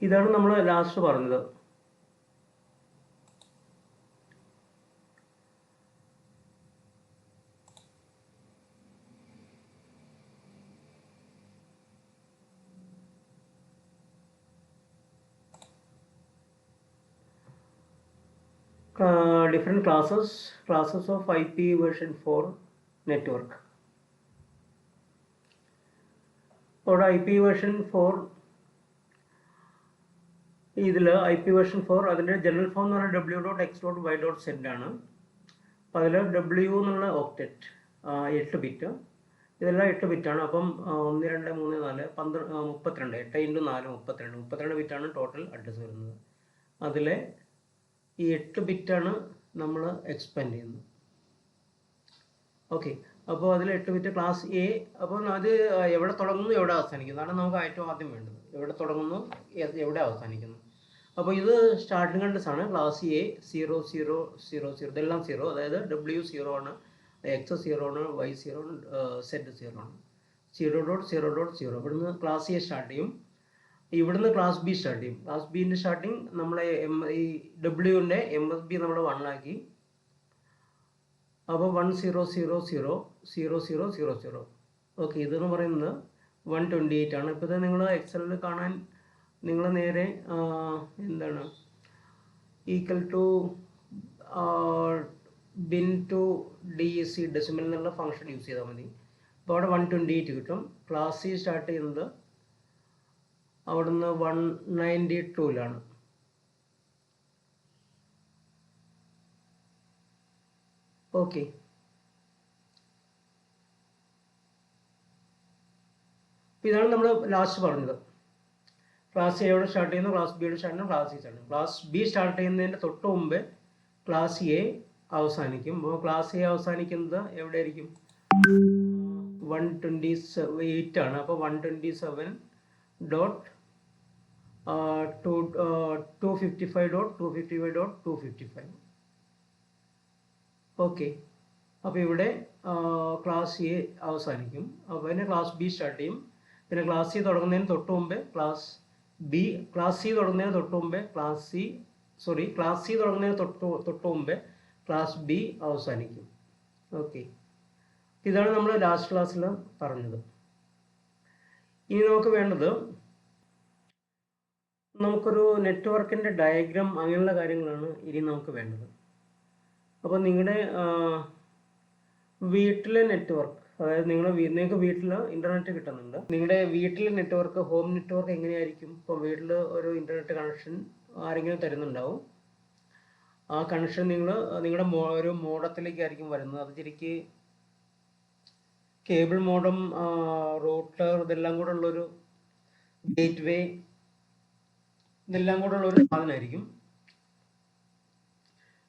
ഇതാണ് നമ്മൾ ലാസ്റ്റ് പറഞ്ഞത്. Different classes of IP version 4 network. അവിടെ IP version 4 ഇതിൽ IP version 4 അതിൻ്റെ ജനറൽ ഫോം എന്ന് പറഞ്ഞാൽ w.x.y.z ആണ്. അപ്പോൾ അതിൽ W എന്നുള്ള ഓക്ടറ്റ് 8 ബിറ്റ്, ഇതെല്ലാം 8 ബിറ്റാണ്. അപ്പം 1 2 3 4 32 8 × 4 32 ബിറ്റാണ് ടോട്ടൽ അഡ്രസ്സ് വരുന്നത്. അതിലെ ഈ 8 ബിറ്റാണ് നമ്മൾ എക്സ്പാൻഡ് ചെയ്യുന്നത്. ഓക്കെ, അപ്പോൾ അതിൽ 8 ബിറ്റ് ക്ലാസ് എ. അപ്പോൾ അത് എവിടെ തുടങ്ങുന്നു എവിടെ അവസാനിക്കുന്നു അതാണ് നമുക്ക് ഏറ്റവും ആദ്യം വേണ്ടത്. എവിടെ തുടങ്ങുന്നു എവിടെ അവസാനിക്കുന്നു. അപ്പോൾ ഇത് സ്റ്റാർട്ടിംഗ് അഡ്രസ് ആണ്. ക്ലാസ് എ 0 0 0 0 ഇതെല്ലാം 0, അതായത് W 0 ആണ്, X 0 ആണ്, Y 0 ആണ്, Z 0 ആണ്. 0.0.0 ഇവിടുന്ന് ക്ലാസ് എ സ്റ്റാർട്ട് ചെയ്യും. ഇവിടുന്ന് ക്ലാസ് ബി സ്റ്റാർട്ട് ചെയ്യും. ക്ലാസ് ബിൻ്റെ സ്റ്റാർട്ടിങ് നമ്മളെ ഈ ഡബ്ല്യുവിൻ്റെ MSB നമ്മൾ 1 ആക്കി. അപ്പോൾ 1 0 0 0 0 0 0 0. ഓക്കെ, ഇതെന്ന് പറയുന്നത് 128 ആണ്. ഇപ്പോൾ ഇത് നിങ്ങൾ എക്സലിൽ കാണാൻ നിങ്ങൾ നേരെ എന്താണ് equal to bin to DEC decimal എന്നുള്ള ഫംഗ്ഷൻ യൂസ് ചെയ്താൽ മതി. അപ്പോൾ അവിടെ 128 കിട്ടും. ക്ലാസ് സി സ്റ്റാർട്ട് ചെയ്യുന്നത് അവിടുന്ന് 192ലാണ്. ഓക്കെ, ഇതാണ് നമ്മൾ ലാസ്റ്റ് പറഞ്ഞത്. ക്ലാസ് എയോടെ സ്റ്റാർട്ട് ചെയ്യുന്നു, ക്ലാസ് ബിയോടെ സ്റ്റാർട്ട് ചെയ്യുന്നു, ക്ലാസ് സി സ്റ്റാർട്ട് ചെയ്യുന്നു. ക്ലാസ് ബി സ്റ്റാർട്ട് ചെയ്യുന്നതിൻ്റെ തൊട്ട് മുമ്പേ ക്ലാസ് എ അവസാനിക്കും. അപ്പോൾ ക്ലാസ് എ അവസാനിക്കുന്നത് എവിടെ ആയിരിക്കും? 128 ആണ്. അപ്പോൾ 127.255.255.255. ഓക്കെ, അപ്പോൾ ഇവിടെ ക്ലാസ് എ അവസാനിക്കും. അപ്പോൾ പിന്നെ ക്ലാസ് ബി സ്റ്റാർട്ട് ചെയ്യും. പിന്നെ ക്ലാസ് സി തുടങ്ങുന്നതിന് തൊട്ട് മുമ്പേ ക്ലാസ് സി തുടങ്ങുന്നതിന് തൊട്ട് മുമ്പേ ക്ലാസ് സി തുടങ്ങുന്നതിന് തൊട്ട് മുമ്പേ ക്ലാസ് ബി അവസാനിക്കും. ഓക്കെ, ഇതാണ് നമ്മൾ ലാസ്റ്റ് ക്ലാസ്സിൽ പറഞ്ഞത്. ഇനി നമുക്ക് വേണ്ടത് നമുക്കൊരു നെറ്റ്വർക്കിൻ്റെ ഡയഗ്രാം അങ്ങനെയുള്ള കാര്യങ്ങളാണ് ഇനി നമുക്ക് വേണ്ടത്. അപ്പോൾ നിങ്ങളുടെ വീട്ടിലെ നെറ്റ്വർക്ക്, അതായത് നിങ്ങൾക്ക് വീട്ടിൽ ഇൻ്റർനെറ്റ് കിട്ടുന്നുണ്ട്. നിങ്ങളുടെ വീട്ടിലെ നെറ്റ്വർക്ക്, ഹോം നെറ്റ്വർക്ക് എങ്ങനെയായിരിക്കും? ഇപ്പോൾ വീട്ടിൽ ഒരു ഇൻ്റർനെറ്റ് കണക്ഷൻ ആരെങ്കിലും തരുന്നുണ്ടാവും. ആ കണക്ഷൻ നിങ്ങളുടെ ഒരു മോഡത്തിലേക്കായിരിക്കും വരുന്നത്. അത് ശരിക്ക് കേബിൾ മോഡം, റൂട്ടർ, ഇതെല്ലാം കൂടെ ഉള്ളൊരു ഗേറ്റ് വേ, ഇതെല്ലാം കൂടെ ഉള്ളൊരു സാധനമായിരിക്കും.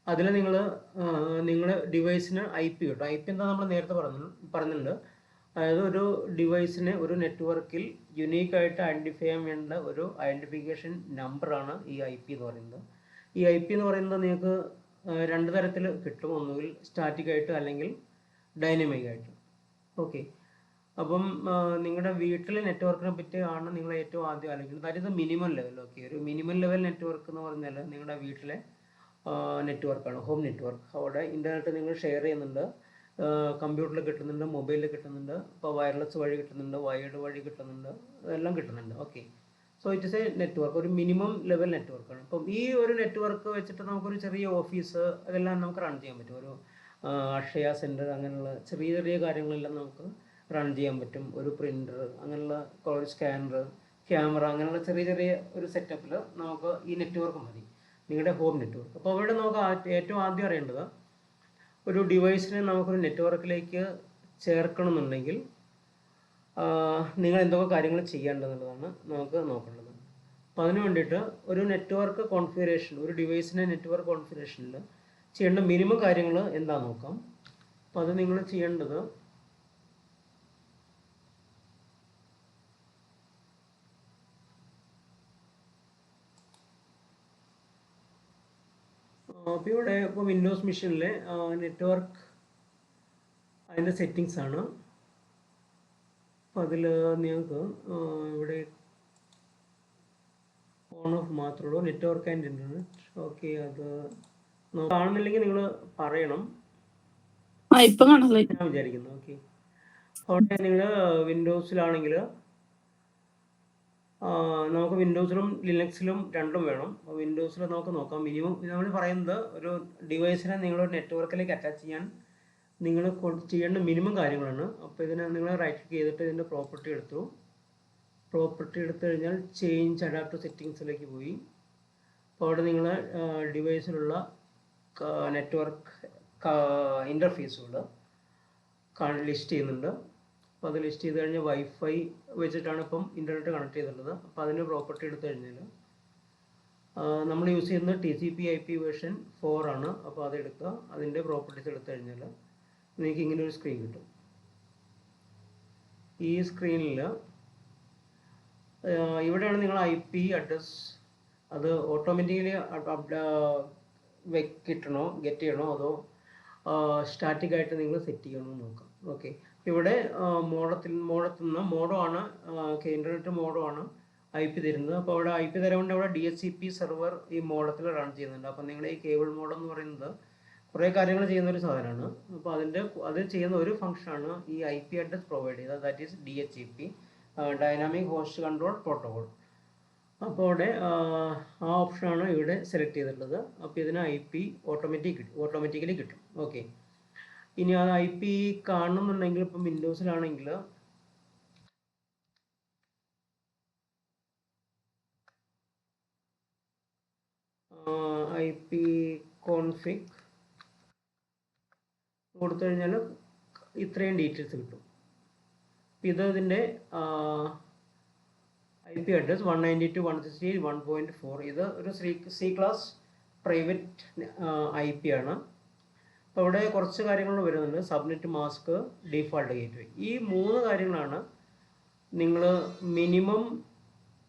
അതിൽ നിങ്ങളുടെ ഡിവൈസിന് IP കിട്ടും. IP എന്താ നമ്മൾ നേരത്തെ പറഞ്ഞിട്ടുണ്ട്. അതായത് ഒരു ഡിവൈസിനെ ഒരു നെറ്റ്വർക്കിൽ യുണീക്കായിട്ട് ഐഡൻറ്റിഫൈ ചെയ്യാൻ വേണ്ട ഒരു ഐഡൻറ്റിഫിക്കേഷൻ നമ്പറാണ് ഈ IP എന്ന് പറയുന്നത്. ഈ IP എന്ന് പറയുന്നത് നിങ്ങൾക്ക് 2 തരത്തിൽ കിട്ടും. ഒന്നുകിൽ സ്റ്റാറ്റിക് ആയിട്ട് അല്ലെങ്കിൽ ഡൈനമിക് ആയിട്ട്. ഓക്കെ, അപ്പം നിങ്ങളുടെ വീട്ടിലെ നെറ്റ്വർക്കിനെ പറ്റിയാണ് നിങ്ങൾ ഏറ്റവും ആദ്യം ആലോചിക്കുന്നത്. That is minimum level. Okay, ഒരു മിനിമം ലെവൽ നെറ്റ്വർക്ക് എന്ന് പറഞ്ഞാൽ നിങ്ങളുടെ വീട്ടിലെ നെറ്റ്വർക്കാണ്, ഹോം നെറ്റ്വർക്ക്. അവിടെ ഇൻ്റർനെറ്റ് നിങ്ങൾ ഷെയർ ചെയ്യുന്നുണ്ട്. കമ്പ്യൂട്ടറിൽ കിട്ടുന്നുണ്ട്, മൊബൈലിൽ കിട്ടുന്നുണ്ട്, ഇപ്പോൾ വയർലെസ് വഴി കിട്ടുന്നുണ്ട്, വയേർഡ് വഴി കിട്ടുന്നുണ്ട്, അതെല്ലാം കിട്ടുന്നുണ്ട്. Okay, so it is A network, ഒരു മിനിമം ലെവൽ നെറ്റ്വർക്കാണ്. അപ്പം ഈ ഒരു നെറ്റ്വർക്ക് വെച്ചിട്ട് നമുക്കൊരു ചെറിയ ഓഫീസ് അതെല്ലാം നമുക്ക് റൺ ചെയ്യാൻ പറ്റും. ഒരു അക്ഷയ സെൻറ്റർ അങ്ങനെയുള്ള ചെറിയ ചെറിയ കാര്യങ്ങളെല്ലാം നമുക്ക് റൺ ചെയ്യാൻ പറ്റും. ഒരു പ്രിൻ്റർ അങ്ങനെയുള്ള, ഒരു സ്കാനർ, ക്യാമറ, അങ്ങനെയുള്ള ചെറിയ ചെറിയ ഒരു സെറ്റപ്പിൽ നമുക്ക് ഈ നെറ്റ്വർക്ക് മതി, നിങ്ങളുടെ ഹോം നെറ്റ്വർക്ക്. അപ്പോൾ അവിടെ നമുക്ക് ഏറ്റവും ആദ്യം അറിയേണ്ടത് ഒരു ഡിവൈസിനെ നമുക്കൊരു നെറ്റ്വർക്കിലേക്ക് ചേർക്കണമെന്നുണ്ടെങ്കിൽ നിങ്ങൾ എന്തൊക്കെ കാര്യങ്ങൾ ചെയ്യേണ്ടതെന്നുള്ളതാണ് നമുക്ക് നോക്കേണ്ടത്. അപ്പോൾ അതിന് വേണ്ടിയിട്ട് ഒരു നെറ്റ്വർക്ക് കോൺഫിഗറേഷൻ, ഒരു ഡിവൈസിൻ്റെ നെറ്റ്വർക്ക് കോൺഫിഗറേഷനിൽ ചെയ്യേണ്ട മിനിമം കാര്യങ്ങൾ എന്താണെന്ന് നോക്കാം. അപ്പോൾ അത് നിങ്ങൾ ചെയ്യേണ്ടത് അപ്പോൾ ഇവിടെ ഇപ്പോൾ വിൻഡോസ് മെഷീനിലെ നെറ്റ്വർക്ക് അതിൻ്റെ സെറ്റിങ്സ് ആണ്. അപ്പോൾ അതിൽ നിങ്ങൾക്ക് ഇവിടെ ഓൺ ഓഫ് മാത്രമേ ഉള്ളൂ. Network and internet. ഓക്കെ, അത് കാണുന്നില്ലെങ്കിൽ നിങ്ങൾ പറയണം. ഇപ്പം കാണാൻ ഞാൻ വിചാരിക്കുന്നു. ഓക്കെ, അവിടെ നിങ്ങൾ വിൻഡോസിലാണെങ്കിൽ നമുക്ക് വിൻഡോസിലും ലിനക്സിലും രണ്ടും വേണം. വിൻഡോസിൽ നമുക്ക് നോക്കാം. മിനിമം നമ്മൾ പറയുന്നത് ഒരു ഡിവൈസിനെ നിങ്ങളൊരു നെറ്റ്വർക്കിലേക്ക് അറ്റാച്ച് ചെയ്യാൻ നിങ്ങൾ ചെയ്യേണ്ട മിനിമം കാര്യങ്ങളാണ്. അപ്പോൾ ഇതിനെ നിങ്ങൾ റൈറ്റ് ക്ലിക്ക് ചെയ്തിട്ട് ഇതിൻ്റെ പ്രോപ്പർട്ടി എടുത്തു. പ്രോപ്പർട്ടി എടുത്തു കഴിഞ്ഞാൽ ചേഞ്ച് അഡാപ്റ്റർ സെറ്റിങ്സിലേക്ക് പോയി. അപ്പോൾ അവിടെ നിങ്ങൾ ഡിവൈസിലുള്ള നെറ്റ്വർക്ക് ഇൻ്റർഫേസുകൾ ലിസ്റ്റ് ചെയ്യുന്നുണ്ട്. അപ്പോൾ അത് ലിസ്റ്റ് ചെയ്ത് കഴിഞ്ഞാൽ വൈഫൈ വെച്ചിട്ടാണ് ഇപ്പം ഇൻ്റർനെറ്റ് കണക്ട് ചെയ്തിട്ടുള്ളത്. അപ്പോൾ അതിൻ്റെ പ്രോപ്പർട്ടി എടുത്തു കഴിഞ്ഞാൽ നമ്മൾ യൂസ് ചെയ്യുന്നത് TCP/IP വേർഷൻ 4 ആണ്. അപ്പോൾ അതെടുക്കുക. അതിൻ്റെ പ്രോപ്പർട്ടീസ് എടുത്തു കഴിഞ്ഞാൽ നിങ്ങൾക്ക് ഇങ്ങനെ ഒരു സ്ക്രീൻ കിട്ടും. ഈ സ്ക്രീനിൽ ഇവിടെയാണ് നിങ്ങൾ IP അഡ്രസ് അത് ഓട്ടോമാറ്റിക്കലി കിട്ടണോ, ഗെറ്റ് ചെയ്യണോ, അതോ സ്റ്റാറ്റിക് ആയിട്ട് നിങ്ങൾ സെറ്റ് ചെയ്യണോ നോക്കാം. ഓക്കെ, ഇവിടെ മോഡോ ആണ്, ഇൻ്റർനെറ്റ് മോഡോ ആണ് IP തരുന്നത്. അപ്പോൾ അവിടെ IP തരുകൊണ്ട് അവിടെ DHCP സെർവർ ഈ മോഡത്തിൽ റൺ ചെയ്യുന്നുണ്ട്. അപ്പോൾ നിങ്ങൾ ഈ കേബിൾ മോഡ് എന്ന് പറയുന്നത് കുറേ കാര്യങ്ങൾ ചെയ്യുന്ന ഒരു സാധനമാണ്. അപ്പോൾ അത് ചെയ്യുന്ന ഒരു ഫംഗ്ഷനാണ് ഈ IP അഡ്രസ് പ്രൊവൈഡ് ചെയ്തത്. That is DHCP, dynamic host control protocol. അപ്പോൾ അവിടെ ആ ഓപ്ഷനാണ് ഇവിടെ സെലക്ട് ചെയ്തിട്ടുള്ളത്. അപ്പോൾ ഇതിന് IP ഓട്ടോമാറ്റിക്കലി കിട്ടും. ഓക്കെ, ഇനി അത് IP കാണണമെന്നുണ്ടെങ്കിൽ ഇപ്പം വിൻഡോസിലാണെങ്കിൽ IP കോൺഫിഗ് കൊടുത്തു കഴിഞ്ഞാൽ ഇത്രയും ഡീറ്റെയിൽസ് കിട്ടും. ഇത് ഇതിൻ്റെ IP അഡ്രസ് 192.168.1.4. ഇത് ഒരു C ക്ലാസ് പ്രൈവറ്റ് IP ആണ്. അപ്പോൾ ഇവിടെ കുറച്ച് കാര്യങ്ങൾ വരുന്നുണ്ട്. Subnet mask, default gateway. ഈ 3 കാര്യങ്ങളാണ് നിങ്ങൾ മിനിമം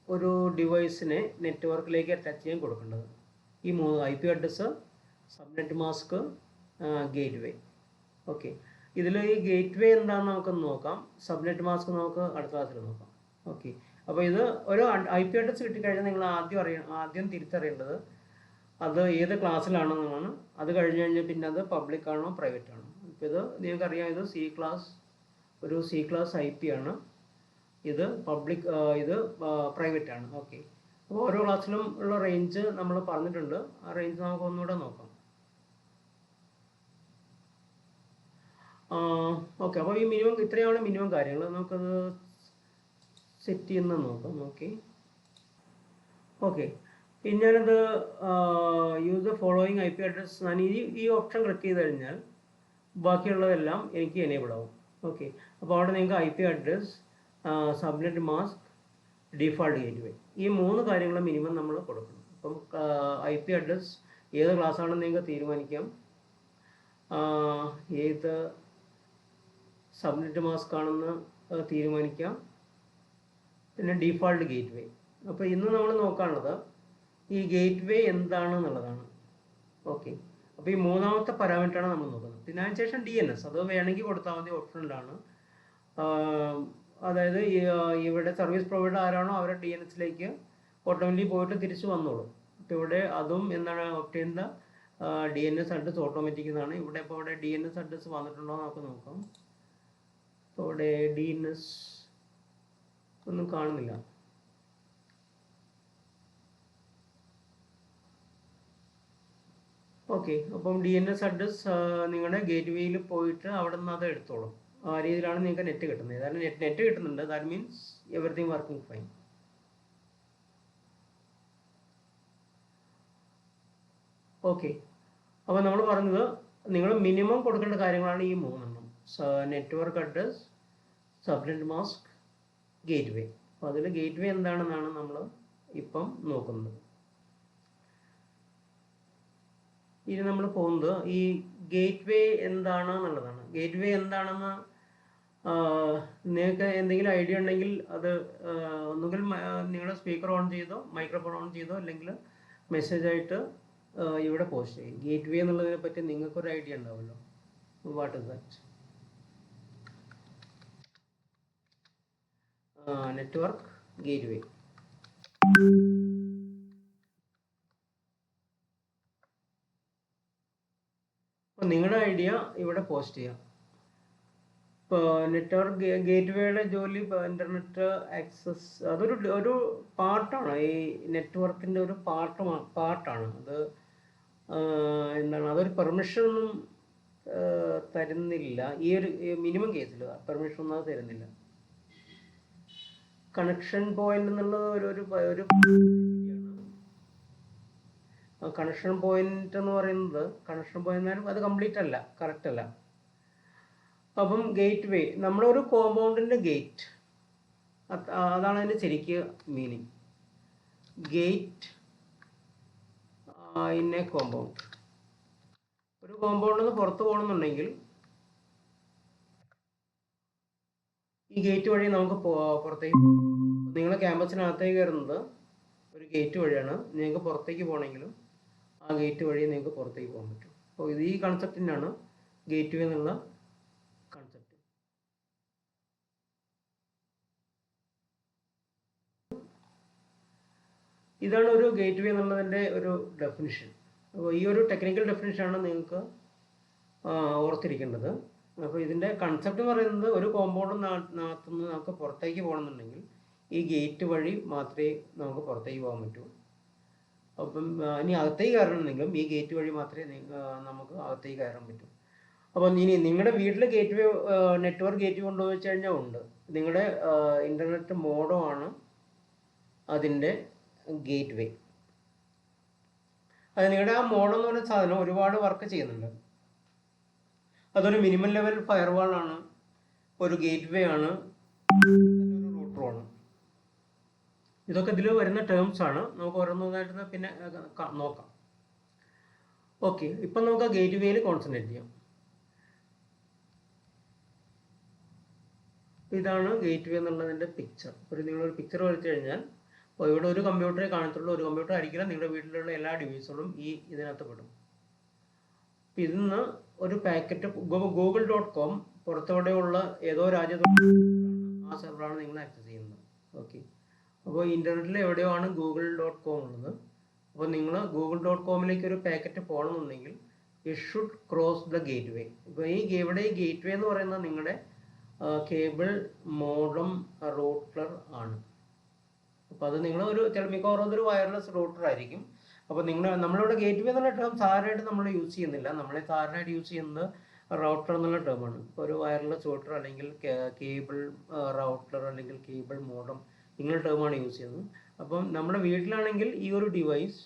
ഒരു ഡിവൈസിനെ നെറ്റ്വർക്കിലേക്ക് അറ്റാച്ച് ചെയ്യാൻ കൊടുക്കേണ്ടത്. ഈ 3 IP address, subnet mask, gateway. Okay, ഇതിൽ ഈ ഗേറ്റ്വേ എന്താണെന്ന് നമുക്കൊന്ന് നോക്കാം. സബ്നെറ്റ് മാസ്ക് നമുക്ക് അടുത്ത ക്ലാസ്സിൽ നോക്കാം. ഓക്കെ, അപ്പോൾ ഇത് ഒരു IP അഡ്രസ് കിട്ടിക്കഴിഞ്ഞാൽ നിങ്ങൾ ആദ്യം തിരിച്ചറിയേണ്ടത് അത് ഏത് ക്ലാസ്സിലാണെന്നാണ്. അത് കഴിഞ്ഞ് കഴിഞ്ഞാൽ പിന്നെ അത് പബ്ലിക് ആണോ പ്രൈവറ്റ് ആണോ. ഇപ്പോൾ ഇത് നിങ്ങൾക്കറിയാം, ഇത് ഒരു C ക്ലാസ് IP ആണ്. ഇത് പബ്ലിക്, ഇത് പ്രൈവറ്റ് ആണ്. ഓക്കെ, അപ്പോൾ ഓരോ ക്ലാസ്സിലും ഉള്ള റേഞ്ച് നമ്മൾ പറഞ്ഞിട്ടുണ്ട്. ആ റേഞ്ച് നമുക്ക് ഒന്നുകൂടെ നോക്കാം. ഓക്കെ, അപ്പോൾ ഈ ഇത്രയാണ് മിനിമം കാര്യങ്ങൾ. നമുക്കത് സെറ്റ് ചെയ്യുന്നത് നോക്കാം. ഓക്കെ, പിന്നെ ഞാനത് use the following IP address, ഞാൻ ഈ ഓപ്ഷൻ ക്ലിക്ക് ചെയ്ത് കഴിഞ്ഞാൽ ബാക്കിയുള്ളതെല്ലാം എനിക്ക് എനേബിൾ ആവും. ഓക്കെ, അപ്പോൾ അവിടെ നിങ്ങൾക്ക് IP address, subnet mask, default gateway, ഈ 3 കാര്യങ്ങൾ മിനിമം നമ്മൾ കൊടുക്കണം. അപ്പം IP അഡ്രസ് ഏത് ക്ലാസ് ആണെന്ന് നിങ്ങൾക്ക് തീരുമാനിക്കാം. ഏത് സബ്നെറ്റ് മാസ്ക് ആണെന്ന് തീരുമാനിക്കാം. പിന്നെ ഡിഫാൾട്ട് ഗേറ്റ്വേ. അപ്പോൾ ഇന്ന് നമ്മൾ നോക്കാനുള്ളത് ഈ ഗേറ്റ്വേ എന്താണെന്നുള്ളതാണ്. ഓക്കെ, അപ്പോൾ ഈ 3ാമത്തെ പാരാമീറ്ററാണ് നമ്മൾ നോക്കുന്നത്. പിന്നെ അതിനുശേഷം DNS, അത് വേണമെങ്കിൽ കൊടുത്താൽ മതി, ഓപ്ഷനിലാണ്. അതായത് ഇവിടെ സർവീസ് പ്രൊവൈഡർ ആരാണോ അവരുടെ DNSലേക്ക് ഓട്ടോമാറ്റിക്കലി പോയിട്ട് തിരിച്ച് വന്നോളും. അപ്പോൾ ഇവിടെ അതും എന്താണ് obtain the DNS address automatic എന്നാണ്. ഇവിടെ ഇപ്പോൾ ഇവിടെ DNS അഡ്രസ് വന്നിട്ടുണ്ടോ നമുക്ക് നോക്കാം. അപ്പോൾ ഇവിടെ DNS ഒന്നും കാണുന്നില്ല. ഓക്കെ, അപ്പം DNS അഡ്രസ് നിങ്ങളുടെ ഗേറ്റ്വേയിൽ പോയിട്ട് അവിടെ നിന്ന് അത് എടുത്തോളും. ആ രീതിയിലാണ് നിങ്ങൾക്ക് നെറ്റ് കിട്ടുന്നത്. കാരണം നെറ്റ് കിട്ടുന്നുണ്ട്. That means everything working fine. Okay, അപ്പോൾ നമ്മൾ പറഞ്ഞത് നിങ്ങൾ മിനിമം കൊടുക്കേണ്ട കാര്യങ്ങളാണ് ഈ 3 network address, subnet mask, gateway. അപ്പോൾ അതിൽ ഗേറ്റ്വേ എന്താണെന്നാണ് നമ്മൾ ഇപ്പം നോക്കുന്നത്. ഇനി നമ്മൾ പോകുന്നത് ഈ ഗേറ്റ്വേ എന്താണെന്നുള്ളതാണ്. ഗേറ്റ്വേ എന്താണെന്ന് നിങ്ങൾക്ക് എന്തെങ്കിലും ഐഡിയ ഉണ്ടെങ്കിൽ അത് ഒന്നുകിൽ നിങ്ങളുടെ സ്പീക്കർ ഓൺ ചെയ്തോ, മൈക്രോഫോൺ ഓൺ ചെയ്തോ, അല്ലെങ്കിൽ മെസ്സേജായിട്ട് ഇവിടെ പോസ്റ്റ് ചെയ്യും. ഗേറ്റ്വേ എന്നുള്ളതിനെ പറ്റി നിങ്ങൾക്കൊരു ഐഡിയ ഉണ്ടാവുമല്ലോ. What is that? Network gateway. നിങ്ങളുടെ ഐഡിയ ഇവിടെ പോസ്റ്റ് ചെയ്യാം. ഇപ്പോൾ നെറ്റ്വർക്ക് ഗേറ്റ്വേയുടെ ജോലി, ഇപ്പോൾ ഇൻ്റർനെറ്റ് ആക്സസ് ഒരു പാർട്ടാണ്, ഈ നെറ്റ്വർക്കിൻ്റെ ഒരു പാർട്ടാണ് അത്. എന്താണ്, അതൊരു പെർമിഷനൊന്നും തരുന്നില്ല. ഈ ഒരു മിനിമം കേസിൽ പെർമിഷൻ ഒന്നും അത് തരുന്നില്ല. കണക്ഷൻ പോയിന്റ് എന്നുള്ളത് ഒരു കണക്ഷൻ പോയിന്റ് എന്ന് പറയുന്നത്, കണക്ഷൻ പോയിന്റ് അത് കംപ്ലീറ്റ് അല്ല, കറക്റ്റ് അല്ല. അപ്പം ഗേറ്റ് വേ, നമ്മളൊരു കോമ്പൗണ്ടിൻ്റെ ഗേറ്റ്, അതാണ് അതിൻ്റെ ശരിക്ക് meaning. Gate in A compound. ഒരു കോമ്പൗണ്ടിൽ നിന്ന് പുറത്ത് പോകണമെന്നുണ്ടെങ്കിൽ ഈ ഗേറ്റ് വഴി നമുക്ക് പുറത്തേക്ക്, നിങ്ങൾ ക്യാമ്പസിനകത്തേക്ക് കയറുന്നത് ഒരു ഗേറ്റ് വഴിയാണ്. നിങ്ങൾക്ക് പുറത്തേക്ക് പോകണമെങ്കിലും ആ ഗേറ്റ് വഴി നിങ്ങൾക്ക് പുറത്തേക്ക് പോകാൻ പറ്റും. അപ്പോൾ ഇത് ഈ കൺസെപ്റ്റിനാണ് ഗേറ്റ് വേ എന്നുള്ള കൺസെപ്റ്റ്. ഇതാണ് ഒരു ഗേറ്റ് വേ എന്നുള്ളതിൻ്റെ ഒരു ഡെഫിനിഷൻ. അപ്പോൾ ഈ ഒരു ടെക്നിക്കൽ ഡെഫിനിഷനാണ് നിങ്ങൾക്ക് ഓർത്തിരിക്കേണ്ടത്. അപ്പോൾ ഇതിൻ്റെ കൺസെപ്റ്റ് എന്ന് പറയുന്നത്, ഒരു കോമ്പൗണ്ടിനകത്തുനിന്ന് നമുക്ക് പുറത്തേക്ക് പോകണമെന്നുണ്ടെങ്കിൽ ഈ ഗേറ്റ് വഴി മാത്രമേ നമുക്ക് പുറത്തേക്ക് പോകാൻ പറ്റൂ. അപ്പം ഇനി അകത്തേക്ക് കയറണമെന്നെങ്കിലും ഈ ഗേറ്റ് വഴി മാത്രമേ നമുക്ക് അകത്തേക്ക് കയറാൻ പറ്റൂ. അപ്പം ഇനി നിങ്ങളുടെ വീട്ടിൽ ഗേറ്റ് വേ, നെറ്റ്വർക്ക് ഗേറ്റ് വേ കൊണ്ടുപോയി വെച്ച് കഴിഞ്ഞാൽ ഉണ്ട്. നിങ്ങളുടെ ഇൻ്റർനെറ്റ് മോഡമാണ് അതിൻ്റെ ഗേറ്റ് വേ. അത് നിങ്ങളുടെ ആ മോഡം എന്ന് പറയുന്ന സാധനം ഒരുപാട് വർക്ക് ചെയ്യുന്നുണ്ട്. അതൊരു മിനിമം ലെവൽ ഫയർവാളാണ്, ഒരു ഗേറ്റ് വേ ആണ്, ഒരു റൂട്ടറുമാണ്. ഇതൊക്കെ ഇതിൽ വരുന്ന ടേംസ് ആണ്. നമുക്ക് ഓരോന്നായിട്ട് പിന്നെ നോക്കാം. ഓക്കെ, ഇപ്പം നമുക്ക് ആ ഗേറ്റ് വേയിൽ കോൺസെൻട്രേറ്റ് ചെയ്യാം. ഇതാണ് ഗേറ്റ് വേ എന്നുള്ളതിൻ്റെ പിക്ചർ. നിങ്ങളൊരു പിക്ചർ വരച്ചു കഴിഞ്ഞാൽ, അപ്പോൾ ഇവിടെ ഒരു കമ്പ്യൂട്ടറെ കാണത്തുള്ളൂ. ഒരു കമ്പ്യൂട്ടർ ആയിരിക്കില്ല, നിങ്ങളുടെ വീട്ടിലുള്ള എല്ലാ ഡിവൈസുകളും ഇതിനകത്ത് പെടും. ഇതിന്ന് ഒരു പാക്കറ്റ് google.com പുറത്തോടെയുള്ള ഏതോ രാജ്യത്തുള്ള ആ സെർവറാണ് നിങ്ങൾ ആക്സസ് ചെയ്യുന്നത്. ഓക്കെ, അപ്പോൾ ഇൻ്റർനെറ്റിൽ എവിടെയോ ആണ് google.com ഉള്ളത്. അപ്പോൾ നിങ്ങൾ google.comലേക്ക് ഒരു പാക്കറ്റ് പോകണമെന്നുണ്ടെങ്കിൽ it should cross the gate വേ. ഇപ്പോൾ ഇവിടെ ഈ ഗേറ്റ് വേ എന്ന് പറയുന്നത് നിങ്ങളുടെ കേബിൾ മോഡം റൂട്ടർ ആണ്. അപ്പോൾ അത് നിങ്ങൾ മിക്കവാറും ഒരു വയർലെസ് റൂട്ടർ ആയിരിക്കും. അപ്പോൾ നമ്മളിവിടെ ഗേറ്റ് വേ എന്നുള്ള ടേം സാധാരണയായിട്ട് നമ്മൾ യൂസ് ചെയ്യുന്നില്ല. നമ്മൾ സാധാരണയായിട്ട് യൂസ് ചെയ്യുന്നത് റൗട്ടർ എന്നുള്ള ടേമാണ്. ഇപ്പോൾ ഒരു വയർലെസ് റൂട്ടർ അല്ലെങ്കിൽ കേബിൾ റൗട്ടർ അല്ലെങ്കിൽ കേബിൾ മോഡം ഇങ്ങനെ ടേമാണ് യൂസ് ചെയ്യുന്നത്. അപ്പം നമ്മുടെ വീട്ടിലാണെങ്കിൽ ഈ ഒരു ഡിവൈസ്,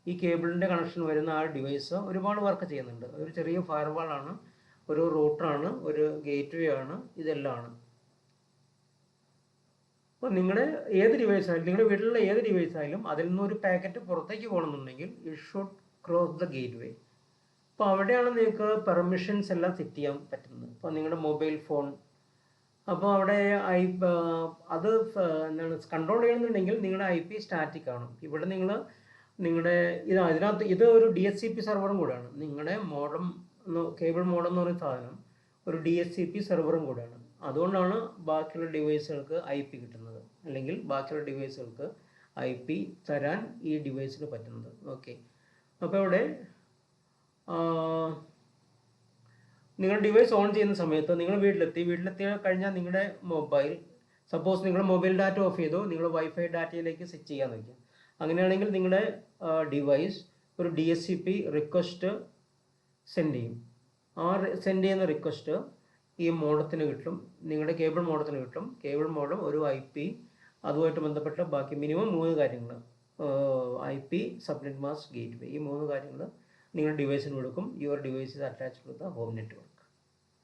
ഈ കേബിളിൻ്റെ കണക്ഷൻ വരുന്ന ആ ഡിവൈസ് ഒരുപാട് വർക്ക് ചെയ്യുന്നുണ്ട്. ഒരു ചെറിയ ഫയർവാളാണ്, ഒരു റൂട്ടറാണ്, ഒരു ഗേറ്റ് വേ ആണ്, ഇതെല്ലാം ആണ്. അപ്പോൾ നിങ്ങളുടെ ഏത് ഡിവൈസായാലും, നിങ്ങളുടെ വീട്ടിലുള്ള ഏത് ഡിവൈസായാലും അതിൽ നിന്നൊരു പാക്കറ്റ് പുറത്തേക്ക് പോകണമെന്നുണ്ടെങ്കിൽ it should cross the gate വേ. അപ്പോൾ അവിടെയാണ് നിങ്ങൾക്ക് പെർമിഷൻസ് എല്ലാം സെറ്റ് ചെയ്യാൻ പറ്റുന്നത്. ഇപ്പോൾ നിങ്ങളുടെ മൊബൈൽ ഫോൺ, അപ്പോൾ അവിടെ അത് എന്താണ് കൺട്രോൾ ചെയ്യണമെന്നുണ്ടെങ്കിൽ നിങ്ങളുടെ IP സ്റ്റാറ്റിക് ആണ്. ഇവിടെ നിങ്ങളുടെ അതിനകത്ത് ഇത് ഒരു DHCP സെർവറും കൂടെയാണ്. നിങ്ങളുടെ മോഡം, കേബിൾ മോഡം എന്ന് പറയുന്ന സാധനം ഒരു DHCP സെർവറും കൂടെയാണ്. അതുകൊണ്ടാണ് ബാക്കിയുള്ള ഡിവൈസുകൾക്ക് IP കിട്ടുന്നത്, അല്ലെങ്കിൽ ബാക്കിയുള്ള ഡിവൈസുകൾക്ക് IP തരാൻ ഈ ഡിവൈസിന് പറ്റുന്നത്. ഓക്കെ, അപ്പോൾ ഇവിടെ നിങ്ങൾ ഡിവൈസ് ഓൺ ചെയ്യുന്ന സമയത്ത് നിങ്ങൾ വീട്ടിലെത്തി കഴിഞ്ഞാൽ നിങ്ങളുടെ മൊബൈൽ, സപ്പോസ് നിങ്ങളുടെ മൊബൈൽ ഡാറ്റ ഓഫ് ചെയ്തു, നിങ്ങൾ വൈഫൈ ഡാറ്റയിലേക്ക് സ്വിച്ച് ചെയ്യാൻ വയ്ക്കുക. അങ്ങനെയാണെങ്കിൽ നിങ്ങളുടെ ഡിവൈസ് ഒരു DHCP റിക്വസ്റ്റ് സെൻഡ് ചെയ്യും. ആ സെൻഡ് ചെയ്യുന്ന റിക്വസ്റ്റ് ഈ മോഡത്തിന് കിട്ടും, നിങ്ങളുടെ കേബിൾ മോഡത്തിന് കിട്ടും. കേബിൾ മോഡം ഒരു IP, അതുമായിട്ട് ബന്ധപ്പെട്ട ബാക്കി മിനിമം 3 കാര്യങ്ങൾ, IP, subnet mask, gateway, ഈ 3 കാര്യങ്ങൾ നിങ്ങളുടെ ഡിവൈസിന് കൊടുക്കും. Your device is attached to the home network.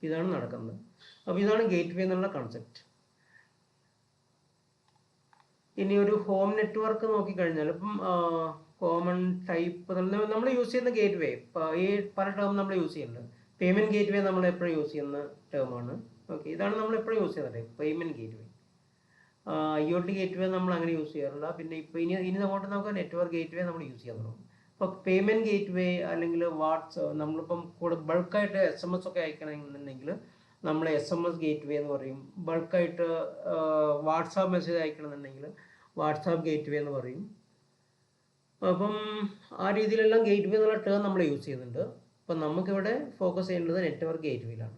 ഇതാണ് നടക്കുന്നത്. അപ്പോൾ ഇതാണ് ഗേറ്റ് വേ എന്നുള്ള കൺസെപ്റ്റ്. ഇനി ഒരു ഹോം നെറ്റ്വർക്ക് നോക്കിക്കഴിഞ്ഞാൽ, ഇപ്പം കോമൺ ടൈപ്പ് നമ്മൾ യൂസ് ചെയ്യുന്ന ഗേറ്റ് വേ, ഈ പല ടേം നമ്മൾ യൂസ് ചെയ്യുന്നുണ്ട്. പേയ്മെൻറ്റ് ഗേറ്റ് വേ നമ്മൾ എപ്പോഴും യൂസ് ചെയ്യുന്ന ടേമാണ്. ഓക്കെ, ഇതാണ് നമ്മൾ എപ്പോഴും യൂസ് ചെയ്യുന്നത്, പേയ്മെൻറ്റ് ഗേറ്റ് വേ. IoT ഗേറ്റ് വേ നമ്മൾ അങ്ങനെ യൂസ് ചെയ്യാറില്ല. പിന്നെ ഇപ്പോൾ ഇനി അങ്ങോട്ട് നമുക്ക് നെറ്റ്വർക്ക് ഗേറ്റ് വേ നമ്മൾ യൂസ് ചെയ്യാൻ തുടങ്ങും. ഇപ്പോൾ പേയ്മെൻറ്റ് ഗേറ്റ് വേ അല്ലെങ്കിൽ നമ്മളിപ്പം ബൾക്കായിട്ട് SMS ഒക്കെ അയക്കണമെന്നുണ്ടെങ്കിൽ നമ്മൾ SMS ഗേറ്റ് വേ എന്ന് പറയും. ബൾക്കായിട്ട് വാട്സാപ്പ് മെസ്സേജ് അയക്കണമെന്നുണ്ടെങ്കിൽ വാട്സാപ്പ് ഗേറ്റ് വേ എന്ന് പറയും. അപ്പം ആ രീതിയിലെല്ലാം ഗേറ്റ് വേ എന്നുള്ള ടേം നമ്മൾ യൂസ് ചെയ്യുന്നുണ്ട്. അപ്പം നമുക്കിവിടെ ഫോക്കസ് ചെയ്യേണ്ടത് നെറ്റ്വർക്ക് ഗേറ്റ്വേയിലാണ്.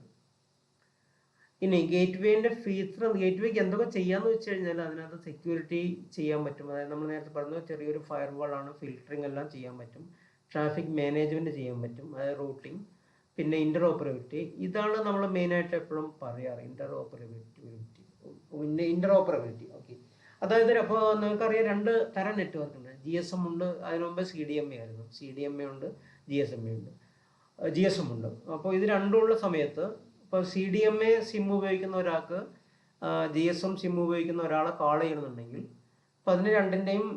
ഇനി ഗേറ്റ്വേൻ്റെ ഫീച്ചർ, ഗേറ്റ്വേക്ക് എന്തൊക്കെ ചെയ്യാമെന്ന് വെച്ച് കഴിഞ്ഞാൽ അതിനകത്ത് സെക്യൂരിറ്റി ചെയ്യാൻ പറ്റും. അതായത് നമ്മൾ നേരത്തെ പറഞ്ഞു ചെറിയൊരു ഫയർ വാളാണ്, ഫിൽറ്ററിങ് എല്ലാം ചെയ്യാൻ പറ്റും, ട്രാഫിക് മാനേജ്മെൻറ്റ് ചെയ്യാൻ പറ്റും, അതായത് റൂട്ടിങ്, പിന്നെ ഇൻ്റർഓപ്പറബിലിറ്റി. ഇതാണ് നമ്മൾ മെയിനായിട്ട് എപ്പോഴും പറയാറ്, ഇൻ്റർഓപ്പറബിലിറ്റി. ഓക്കെ, അതായത് അപ്പോൾ നിങ്ങൾക്കറിയാം 2 തരം നെറ്റ്വർക്ക് ഉണ്ട്. GSM ഉണ്ട്, അതിനു മുമ്പ് CDMA ആയിരുന്നു. CDMA ഉണ്ട്, GSM ഉണ്ട്. അപ്പോൾ ഇത് രണ്ടും ഉള്ള സമയത്ത് ഇപ്പോൾ CDMA സിം ഉപയോഗിക്കുന്ന ഒരാൾക്ക് GSM സിം ഉപയോഗിക്കുന്ന ഒരാളെ കാൾ ചെയ്യണമെന്നുണ്ടെങ്കിൽ അപ്പോൾ അതിന് രണ്ടിൻ്റെയും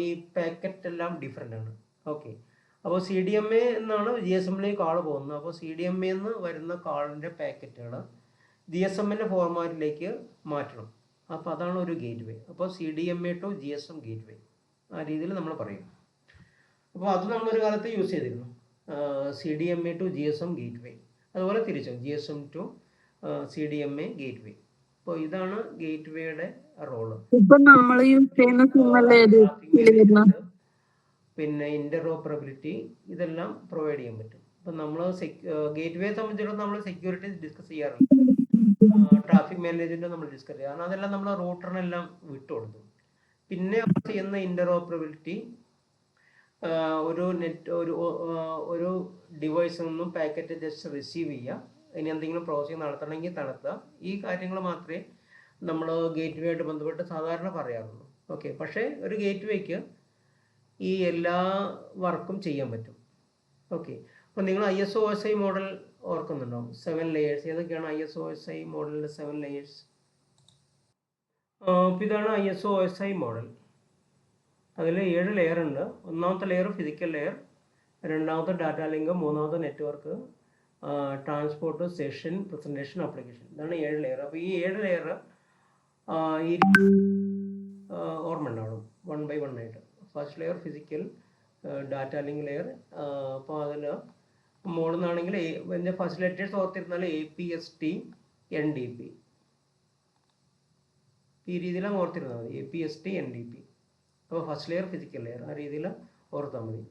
ഈ പാക്കറ്റ് എല്ലാം ഡിഫറെൻ്റ് ആണ്. ഓക്കെ, അപ്പോൾ CDMA എന്നാണ് GSMലേക്ക് കാൾ പോകുന്നത്. അപ്പോൾ CDMA എന്ന് വരുന്ന കാളിൻ്റെ പാക്കറ്റുകൾ GSMൻ്റെ ഫോർമാറ്റിലേക്ക് മാറ്റണം. അപ്പോൾ അതാണ് ഒരു ഗേറ്റ്വേ. അപ്പോൾ CDMA ടു GSM ഗേറ്റ്വേ, ആ രീതിയിൽ നമ്മൾ പറയും. അപ്പോൾ അത് നമ്മളൊരു കാലത്ത് യൂസ് ചെയ്തിരുന്നു, CDMA ടു GSM ഗേറ്റ്വേ. അതുപോലെ തിരിച്ചു GSM ടു CDMA ഗേറ്റ്വേ. അപ്പോൾ ഇതാണ് ഗേറ്റ്വേയുടെ റോള്. ഇപ്പൊ നമ്മൾ യൂസ് ചെയ്യുന്ന സിമ്മല്ലേ ഇത് പിന്നെ ഇൻ്റർഓപ്പറബിലിറ്റി ഇതെല്ലാം പ്രൊവൈഡ് ചെയ്യാൻ പറ്റും. അപ്പം നമ്മൾ ഗേറ്റ്വേ സംബന്ധിച്ചിടത്തോളം നമ്മൾ സെക്യൂരിറ്റി ഡിസ്കസ് ചെയ്യാറുണ്ട്, ട്രാഫിക് മാനേജ്മെൻറ്റ് നമ്മൾ ഡിസ്കസ് ചെയ്യാം, കാരണം അതെല്ലാം നമ്മൾ റൂട്ടറിനെല്ലാം വിട്ടുകൊടുത്തു. പിന്നെ ചെയ്യുന്ന ഇൻ്റർഓപ്പറബിലിറ്റി ഒരു ഡിവൈസിൽ നിന്നും പാക്കറ്റ് ജസ്റ്റ് റിസീവ് ചെയ്യുക, ഇനി എന്തെങ്കിലും പ്രോസസ്സിംഗ് നടത്തണമെങ്കിൽ നടത്തുക. ഈ കാര്യങ്ങൾ മാത്രമേ നമ്മൾ ഗേറ്റ്വേ ആയിട്ട് ബന്ധപ്പെട്ട് സാധാരണ പറയാറുള്ളൂ. ഓക്കെ, പക്ഷേ ഒരു ഗേറ്റ്വേക്ക് ഈ എല്ലാ വർക്കും ചെയ്യാൻ പറ്റും. ഓക്കെ, അപ്പോൾ നിങ്ങൾ ISO/OSI മോഡൽ ഓർക്കുന്നുണ്ടാവും, 7 ലെയേഴ്സ്. ഏതൊക്കെയാണ് ISO/OSI മോഡലിൻ്റെ 7 ലെയേഴ്സ്? അപ്പോൾ ഇതാണ് ISO/OSI മോഡൽ. അതിൽ 7 ലെയർ ഉണ്ട്. ഒന്നാമത്തെ ലെയർ ഫിസിക്കൽ ലെയർ, രണ്ടാമത്തെ ഡാറ്റ ലിങ്ക്, മൂന്നാമത്തെ network, transport, session, presentation, application. ഇതാണ് 7 ലെയർ. അപ്പോൾ ഈ 7 ലെയർ ഈ ഓർമ്മ ഉണ്ടാവണം 1 by 1 ആയിട്ട്. First layer physical, data link layer. അപ്പോൾ അതിൽ മോളിൽ നിന്നാണെങ്കിൽ ഫസ്റ്റ് ലെറ്റേഴ്സ് ഓർത്തിരുന്നാൽ APST NDP, ഈ രീതിയിലാണ് ഓർത്തിരുന്നാൽ മതി, APST NDP. അപ്പോൾ ഫസ്റ്റ് ലെയർ ഫിസിക്കൽ ലെയർ, ആ രീതിയിൽ ഓർത്താൽ മതി.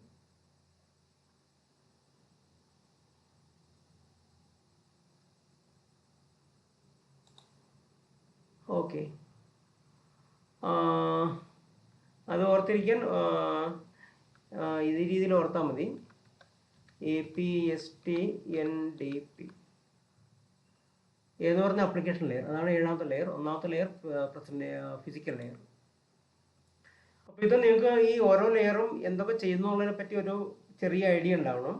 ഓക്കെ, അത് ഓർത്തിരിക്കാൻ ഇത് രീതിയിൽ ഓർത്താൽ മതി, APST NDP. ഏതെന്ന് പറഞ്ഞ ആപ്ലിക്കേഷൻ ലെയർ, അതാണ് 7ാമത്തെ ലെയർ. ഒന്നാമത്തെ ലെയർ ഫിസിക്കൽ ലെയർ. അപ്പോൾ ഇത് നിങ്ങൾക്ക് ഈ ഓരോ ലെയറും എന്തൊക്കെ ചെയ്യുന്നു എന്നുള്ളതിനെ പറ്റി ഒരു ചെറിയ ഐഡിയ ഉണ്ടാവണം,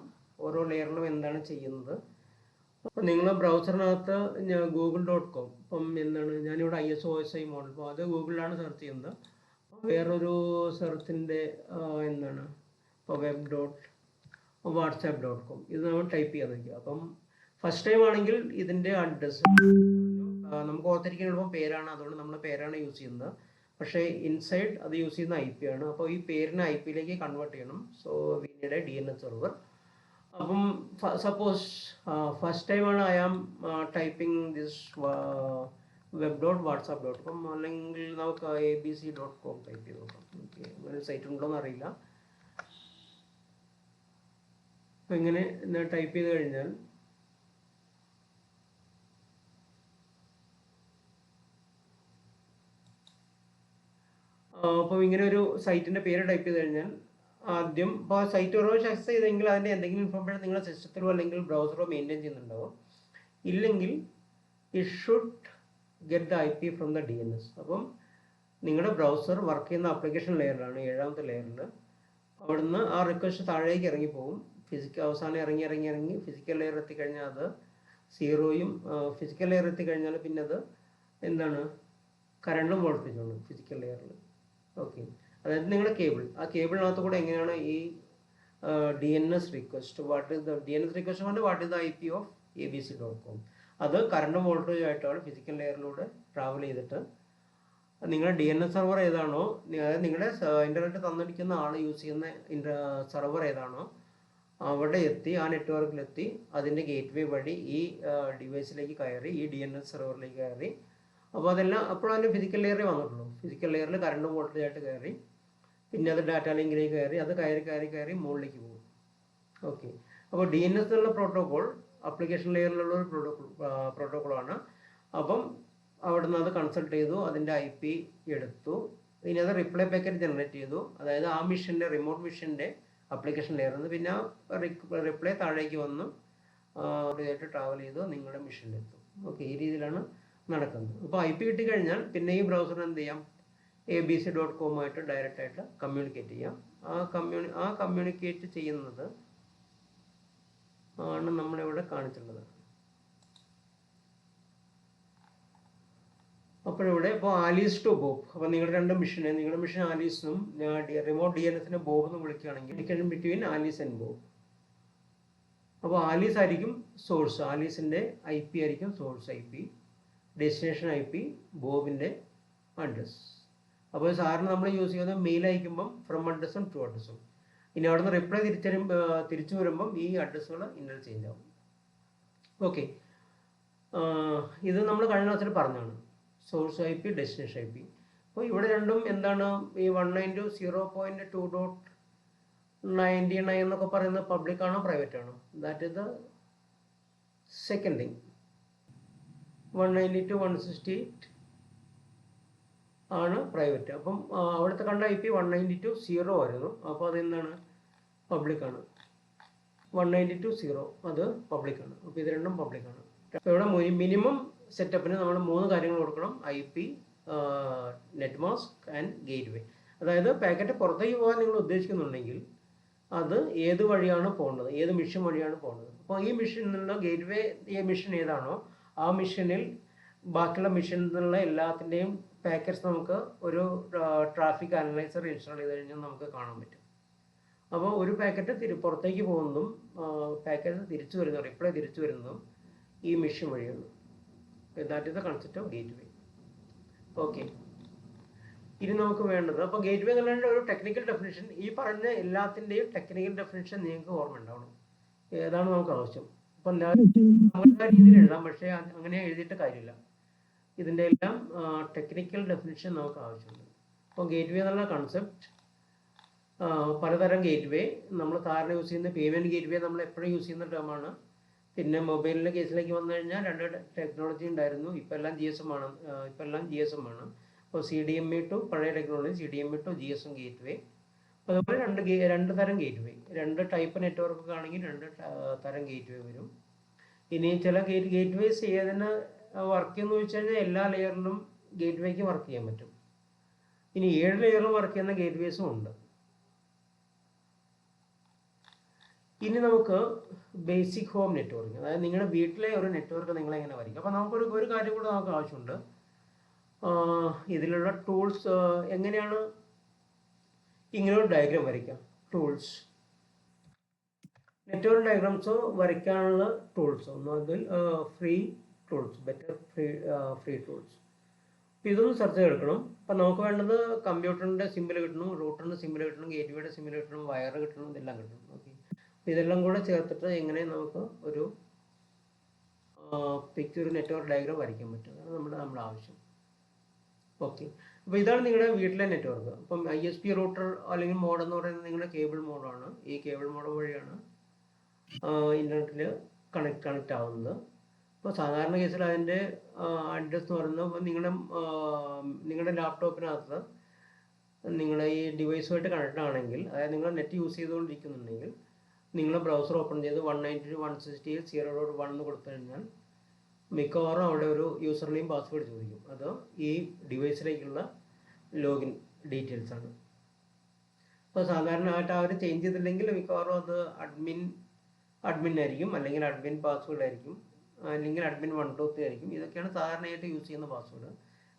ഓരോ ലെയറിലും എന്താണ് ചെയ്യുന്നത്. അപ്പോൾ നിങ്ങൾ ബ്രൗസറിനകത്ത് google.com, ഇപ്പം എന്താണ് ഞാനിവിടെ ISO/OSI മോഡൽ, അപ്പോൾ അത് ഗൂഗിളിലാണ് സെർച്ച് ചെയ്യുന്നത്. വേറൊരു സെർച്ചിൻ്റെ എന്താണ് ഇപ്പോൾ web.whatsapp.com ഇത് നമ്മൾ ടൈപ്പ് ചെയ്യാൻ നോക്കുക. അപ്പം ഫസ്റ്റ് ടൈം ആണെങ്കിൽ ഇതിൻ്റെ അഡ്രസ്സ് നമുക്ക് ഓർത്തിരിക്കാൻ എളുപ്പം പേരാണ്, അതുകൊണ്ട് നമ്മൾ പേരാണ് യൂസ് ചെയ്യുന്നത്. പക്ഷേ ഇൻസൈഡ് അത് യൂസ് ചെയ്യുന്ന IP ആണ്. അപ്പോൾ ഈ പേരിനെ IP-യിലേക്ക് കൺവേർട്ട് ചെയ്യണം. So we need a DNS server. അപ്പം സപ്പോസ് ഫസ്റ്റ് ടൈമാണ് I am typing this web.whatsapp.com, അല്ലെങ്കിൽ നമുക്ക് abc.com ടൈപ്പ് ചെയ്ത് നോക്കാം. ഓക്കെ, അങ്ങനെ സൈറ്റ് ഉണ്ടോയെന്ന് അറിയില്ല. അപ്പോൾ ഇങ്ങനെ ടൈപ്പ് ചെയ്ത് കഴിഞ്ഞാൽ അപ്പോൾ ഇങ്ങനെ ഒരു സൈറ്റിൻ്റെ പേര് ടൈപ്പ് ചെയ്ത് കഴിഞ്ഞാൽ ആദ്യം ഇപ്പോൾ സൈറ്റ് ഒരു ആക്സസ് ചെയ്തെങ്കിൽ അതിൻ്റെ എന്തെങ്കിലും ഇൻഫർമേഷൻ നിങ്ങളുടെ സിസ്റ്റത്തിലോ അല്ലെങ്കിൽ ബ്രൗസറോ മെയിൻറ്റെയിൻ ചെയ്യുന്നുണ്ടാവും. ഇല്ലെങ്കിൽ it should get the IP from the DNS. അപ്പം നിങ്ങളുടെ ബ്രൗസർ വർക്ക് ചെയ്യുന്ന ആപ്ലിക്കേഷൻ ലെയറിലാണ്, 7ാമത്തെ ലെയറിൽ. അവിടുന്ന് ആ റിക്വസ്റ്റ് താഴേക്ക് ഇറങ്ങിപ്പോവും. അവസാനം ഇറങ്ങി ഫിസിക്കൽ ലെയർ എത്തിക്കഴിഞ്ഞാൽ അത് 0യും, ഫിസിക്കൽ ലെയർ എത്തിക്കഴിഞ്ഞാൽ പിന്നെ അത് എന്താണ് കറണ്ടും വോൾട്ടേജുമാണ് ഫിസിക്കൽ ലെയറിൽ. ഓക്കെ, അതായത് നിങ്ങളുടെ ആ കേബിളിനകത്ത് കൂടെ എങ്ങനെയാണ് ഈ DNS request, what is the DNS request കൊണ്ട് what is the IP of abc.com, അത് കറണ്ടും വോൾട്ടേജ് ആയിട്ടാണ് ഫിസിക്കൽ ലെയറിലൂടെ ട്രാവൽ ചെയ്തിട്ട് നിങ്ങളുടെ DNS സെർവർ ഏതാണോ, അതായത് നിങ്ങളുടെ ഇൻ്റർനെറ്റ് തന്നിരിക്കുന്ന ആൾ യൂസ് ചെയ്യുന്ന സെർവർ ഏതാണോ അവിടെ എത്തി, ആ നെറ്റ്വർക്കിലെത്തി, അതിൻ്റെ ഗേറ്റ്വേ വഴി ഈ ഡിവൈസിലേക്ക് കയറി, ഈ DNS സെർവറിലേക്ക് കയറി. അപ്പോൾ അതെല്ലാം അപ്പോഴതിൻ്റെ ഫിസിക്കൽ ലെയറിൽ വന്നിട്ടുള്ളൂ. ഫിസിക്കൽ ലെയറിൽ കറണ്ട് വോൾട്ടേജ് ആയിട്ട് കയറി, പിന്നെ അത് ഡാറ്റ ലിങ്കിലേക്ക് കയറി, അത് കയറി മുകളിലേക്ക് പോകും. ഓക്കെ, അപ്പോൾ DNS എന്നുള്ള പ്രോട്ടോകോൾ ആപ്ലിക്കേഷൻ ലെയറിലുള്ള ഒരു പ്രോട്ടോകോളാണ്. അപ്പം അവിടെ നിന്ന് അത് കൺസൾട്ട് ചെയ്തു, അതിൻ്റെ IP എടുത്തു, ഇനി അത് റിപ്ലൈ പാക്കറ്റ് ജനറേറ്റ് ചെയ്തു. അതായത് ആ മിഷൻ്റെ റിമോട്ട് മിഷൻ്റെ ആപ്ലിക്കേഷൻ ലെയറിൽ നിന്ന് പിന്നെ റിപ്ലൈ താഴേക്ക് വന്ന് ആയിട്ട് ട്രാവൽ ചെയ്ത് നിങ്ങളുടെ മിഷനിലെത്തും. ഓക്കെ, ഈ രീതിയിലാണ് നടക്കുന്നത്. അപ്പോൾ IP കിട്ടിക്കഴിഞ്ഞാൽ പിന്നെ ഈ ബ്രൗസറിന് എന്ത് ചെയ്യാം, abc.com ആയിട്ട് ഡയറക്റ്റ് ആയിട്ട് കമ്മ്യൂണിക്കേറ്റ് ചെയ്യാം. ആ കമ്മ്യൂണിക്കേറ്റ് ചെയ്യുന്നത് ആണ് നമ്മളിവിടെ കാണിച്ചിട്ടുള്ളത്. അപ്പോഴിവിടെ ഇപ്പോൾ ആലീസ് ടു ബോബ്, അപ്പോൾ നിങ്ങളുടെ മിഷൻ ആലീസിനും റിമോട്ട് DNSനെ ബോബ് എന്ന് വിളിക്കുകയാണെങ്കിൽ ബിറ്റ്വീൻ ആലീസ് ആൻഡ് ബോബ്. അപ്പോൾ ആലീസ് ആയിരിക്കും സോഴ്സ്, ആലീസിൻ്റെ IP ആയിരിക്കും സോഴ്സ് IP, ഡെസ്റ്റിനേഷൻ IP ബോബിൻ്റെ അഡ്രസ്. അപ്പോൾ സാറിന് നമ്മൾ യൂസ് ചെയ്യുന്നത് മെയിൽ അയക്കുമ്പം ഫ്രം അഡ്രസ്സും ടു അഡ്രസ്സും. ഇനി അവിടെ നിന്ന് റിപ്ലൈ തിരിച്ചു വരുമ്പം ഈ അഡ്രസ്സുകൾ ഇൻ്റർചേഞ്ച് ആവും. ഓക്കെ, ഇത് നമ്മൾ കഴിഞ്ഞ ക്ലാസ്സിൽ പറഞ്ഞാണ്, സോഴ്സ് IP, ഡെസ്റ്റിനേഷൻ IP. അപ്പോൾ ഇവിടെ രണ്ടും എന്താണ്, ഈ 192.0.99 എന്നൊക്കെ പറയുന്നത് പബ്ലിക് ആണോ പ്രൈവറ്റ് ആണോ? That is the second thing. 192.168 ആണ് പ്രൈവറ്റ്. അപ്പം അവിടുത്തെ കണ്ട IP 192.0 ആയിരുന്നു. അപ്പോൾ അതെന്താണ്, പബ്ലിക്കാണ്. 192.0 അത് പബ്ലിക്കാണ്. അപ്പോൾ ഇത് രണ്ടും പബ്ലിക്കാണ്. അപ്പോൾ ഇവിടെ മിനിമം സെറ്റപ്പിന് നമ്മൾ 3 കാര്യങ്ങൾ കൊടുക്കണം: IP, net mask and gateway. അതായത് പാക്കറ്റ് പുറത്തേക്ക് പോകാൻ നിങ്ങൾ ഉദ്ദേശിക്കുന്നുണ്ടെങ്കിൽ അത് ഏത് വഴിയാണ് പോകേണ്ടത്, ഏത് മിഷൻ വഴിയാണ് പോകേണ്ടത്. അപ്പോൾ ഈ മിഷനിലുള്ള ഗേറ്റ്വേ, ഈ മിഷൻ ഏതാണോ ആ മിഷനിൽ ബാക്കിയുള്ള മിഷനിൽ നിന്നുള്ള എല്ലാത്തിൻ്റെയും പാക്കറ്റ്സ് നമുക്ക് ഒരു ട്രാഫിക് അനലൈസർ ഇൻസ്റ്റാൾ ചെയ്ത് കഴിഞ്ഞാൽ നമുക്ക് കാണാൻ പറ്റും. അപ്പോൾ ഒരു പാക്കറ്റ് പുറത്തേക്ക് പോകുന്നതും പാക്കറ്റ് തിരിച്ചു വരുന്നതും റിപ്ലൈ തിരിച്ചു വരുന്നതും ഈ മിഷൻ വഴിയാണ്. That is the concept of gateway. Okay, ഇനി നമുക്ക് വേണ്ടത്, അപ്പോൾ ഗേറ്റ്വേ എന്നുള്ള ഒരു ടെക്നിക്കൽ ഡെഫിനിഷൻ, ഈ പറഞ്ഞ എല്ലാത്തിൻ്റെയും ടെക്നിക്കൽ ഡെഫിനിഷൻ നിങ്ങൾക്ക് ഓർമ്മ ഉണ്ടാവണം, ഏതാണ് നമുക്ക് ആവശ്യം. അപ്പം നമ്മുടെ രീതിയിൽ എഴുതാം, പക്ഷേ അങ്ങനെ എഴുതിയിട്ട് കാര്യമില്ല. ഇതിൻ്റെ എല്ലാം ടെക്നിക്കൽ ഡെഫിനിഷൻ നമുക്ക് ആവശ്യമുണ്ട്. അപ്പോൾ ഗേറ്റ്വേ എന്നുള്ള കൺസെപ്റ്റ്, പലതരം ഗേറ്റ്വേ നമ്മൾ സാധാരണ യൂസ് ചെയ്യുന്ന പേയ്മെൻറ്റ് ഗേറ്റ്വേ നമ്മൾ എപ്പോഴും യൂസ് ചെയ്യുന്ന ടേമാണ്. പിന്നെ മൊബൈലിൻ്റെ കേസിലേക്ക് വന്നു കഴിഞ്ഞാൽ 2 ടെക്നോളജി ഉണ്ടായിരുന്നു, ഇപ്പോൾ എല്ലാം GSM ആണ്. അപ്പോൾ CDMA ടു പഴയ technology, CDMA to GSM gateway. അതുപോലെ 2 തരം ഗേറ്റ്വേ, 2 ടൈപ്പ് നെറ്റ്വർക്ക് ആണെങ്കിൽ 2 തരം ഗേറ്റ്വേ വരും. ഇനി ചില ഗേറ്റ്വേസ് ഏതിന് വർക്ക് ചെയ്യുമെന്ന് ചോദിച്ചു കഴിഞ്ഞാൽ എല്ലാ ലെയറിലും ഗേറ്റ്വേക്ക് വർക്ക് ചെയ്യാൻ പറ്റും. ഇനി 7 ലെയറിലും വർക്ക് ചെയ്യുന്ന ഗേറ്റ്വേസും ഉണ്ട്. ഇനി നമുക്ക് ബേസിക് ഹോം നെറ്റ്വർക്കിംഗ്, അതായത് നിങ്ങളുടെ വീട്ടിലെ ഒരു നെറ്റ്വർക്ക് നിങ്ങളെങ്ങനെ വരയ്ക്കും. അപ്പോൾ നമുക്കൊരു കാര്യം കൂടെ നമുക്ക് ആവശ്യമുണ്ട്, ഇതിലുള്ള ടൂൾസ് എങ്ങനെയാണ് ഇങ്ങനൊരു ഡയഗ്രാം വരയ്ക്കാം. ടൂൾസ്, നെറ്റ്വർക്ക് ഡയഗ്രാംസ് വരയ്ക്കാനുള്ള ടൂൾസ് ഒന്ന്, അതിൽ ഫ്രീ ടൂൾസ്, ഫ്രീ ടൂൾസ്. അപ്പോൾ ഇതൊന്ന് സെർച്ച് ചെയ്തെടുക്കണം. അപ്പം നമുക്ക് വേണ്ടത് കമ്പ്യൂട്ടറിൻ്റെ സിമ്പിൾ കിട്ടണം, റൂട്ടറിൻ്റെ സിമ്പിൾ കിട്ടണം, ഗേറ്റ്വേയുടെ സിമ്പിൾ കിട്ടണം, വയർ കിട്ടണം, ഇതെല്ലാം കിട്ടണം. ഓക്കെ, അപ്പോൾ ഇതെല്ലാം കൂടെ ചേർത്തിട്ട് എങ്ങനെ നമുക്ക് ഒരു പിക്ചർ നെറ്റ്വർക്ക് ഡയഗ്രാം വരയ്ക്കാൻ പറ്റും, അതാണ് നമ്മുടെ ആവശ്യം. ഓക്കെ, അപ്പോൾ ഇതാണ് നിങ്ങളുടെ വീട്ടിലെ നെറ്റ്വർക്ക്. അപ്പം ISP റൂട്ടർ അല്ലെങ്കിൽ മോഡ് എന്ന് പറയുന്നത് നിങ്ങളുടെ കേബിൾ മോഡാണ്. ഈ കേബിൾ മോഡ് വഴിയാണ് ഇൻ്റർനെറ്റിൽ കണക്റ്റ് ആവുന്നത്. അപ്പോൾ സാധാരണ കേസിൽ അതിൻ്റെ അഡ്രസ് എന്ന് പറയുന്നത്, നിങ്ങളുടെ ലാപ്ടോപ്പിനകത്ത് നിങ്ങളുടെ ഈ ഡിവൈസുമായിട്ട് കണക്ട് ആണെങ്കിൽ, അതായത് നിങ്ങൾ നെറ്റ് യൂസ് ചെയ്തുകൊണ്ടിരിക്കുന്നുണ്ടെങ്കിൽ നിങ്ങൾ ബ്രൗസർ ഓപ്പൺ ചെയ്ത് 192.168.0.1 എന്ന് കൊടുത്തു കഴിഞ്ഞാൽ മിക്കവാറും അവിടെ ഒരു യൂസർ നെയിം പാസ്വേഡ് ചോദിക്കും. അത് ഈ ഡിവൈസിലേക്കുള്ള ലോഗിൻ ഡീറ്റെയിൽസ് ആണ്. അപ്പോൾ സാധാരണയായിട്ട് അവർ ചേഞ്ച് ചെയ്തില്ലെങ്കിൽ മിക്കവാറും അത് അഡ്മിൻ ആയിരിക്കും, അല്ലെങ്കിൽ അഡ്മിൻ പാസ്വേഡ് ആയിരിക്കും, അല്ലെങ്കിൽ അഡ്മിൻ 123 ആയിരിക്കും. ഇതൊക്കെയാണ് സാധാരണയായിട്ട് യൂസ് ചെയ്യുന്ന പാസ്വേഡ്.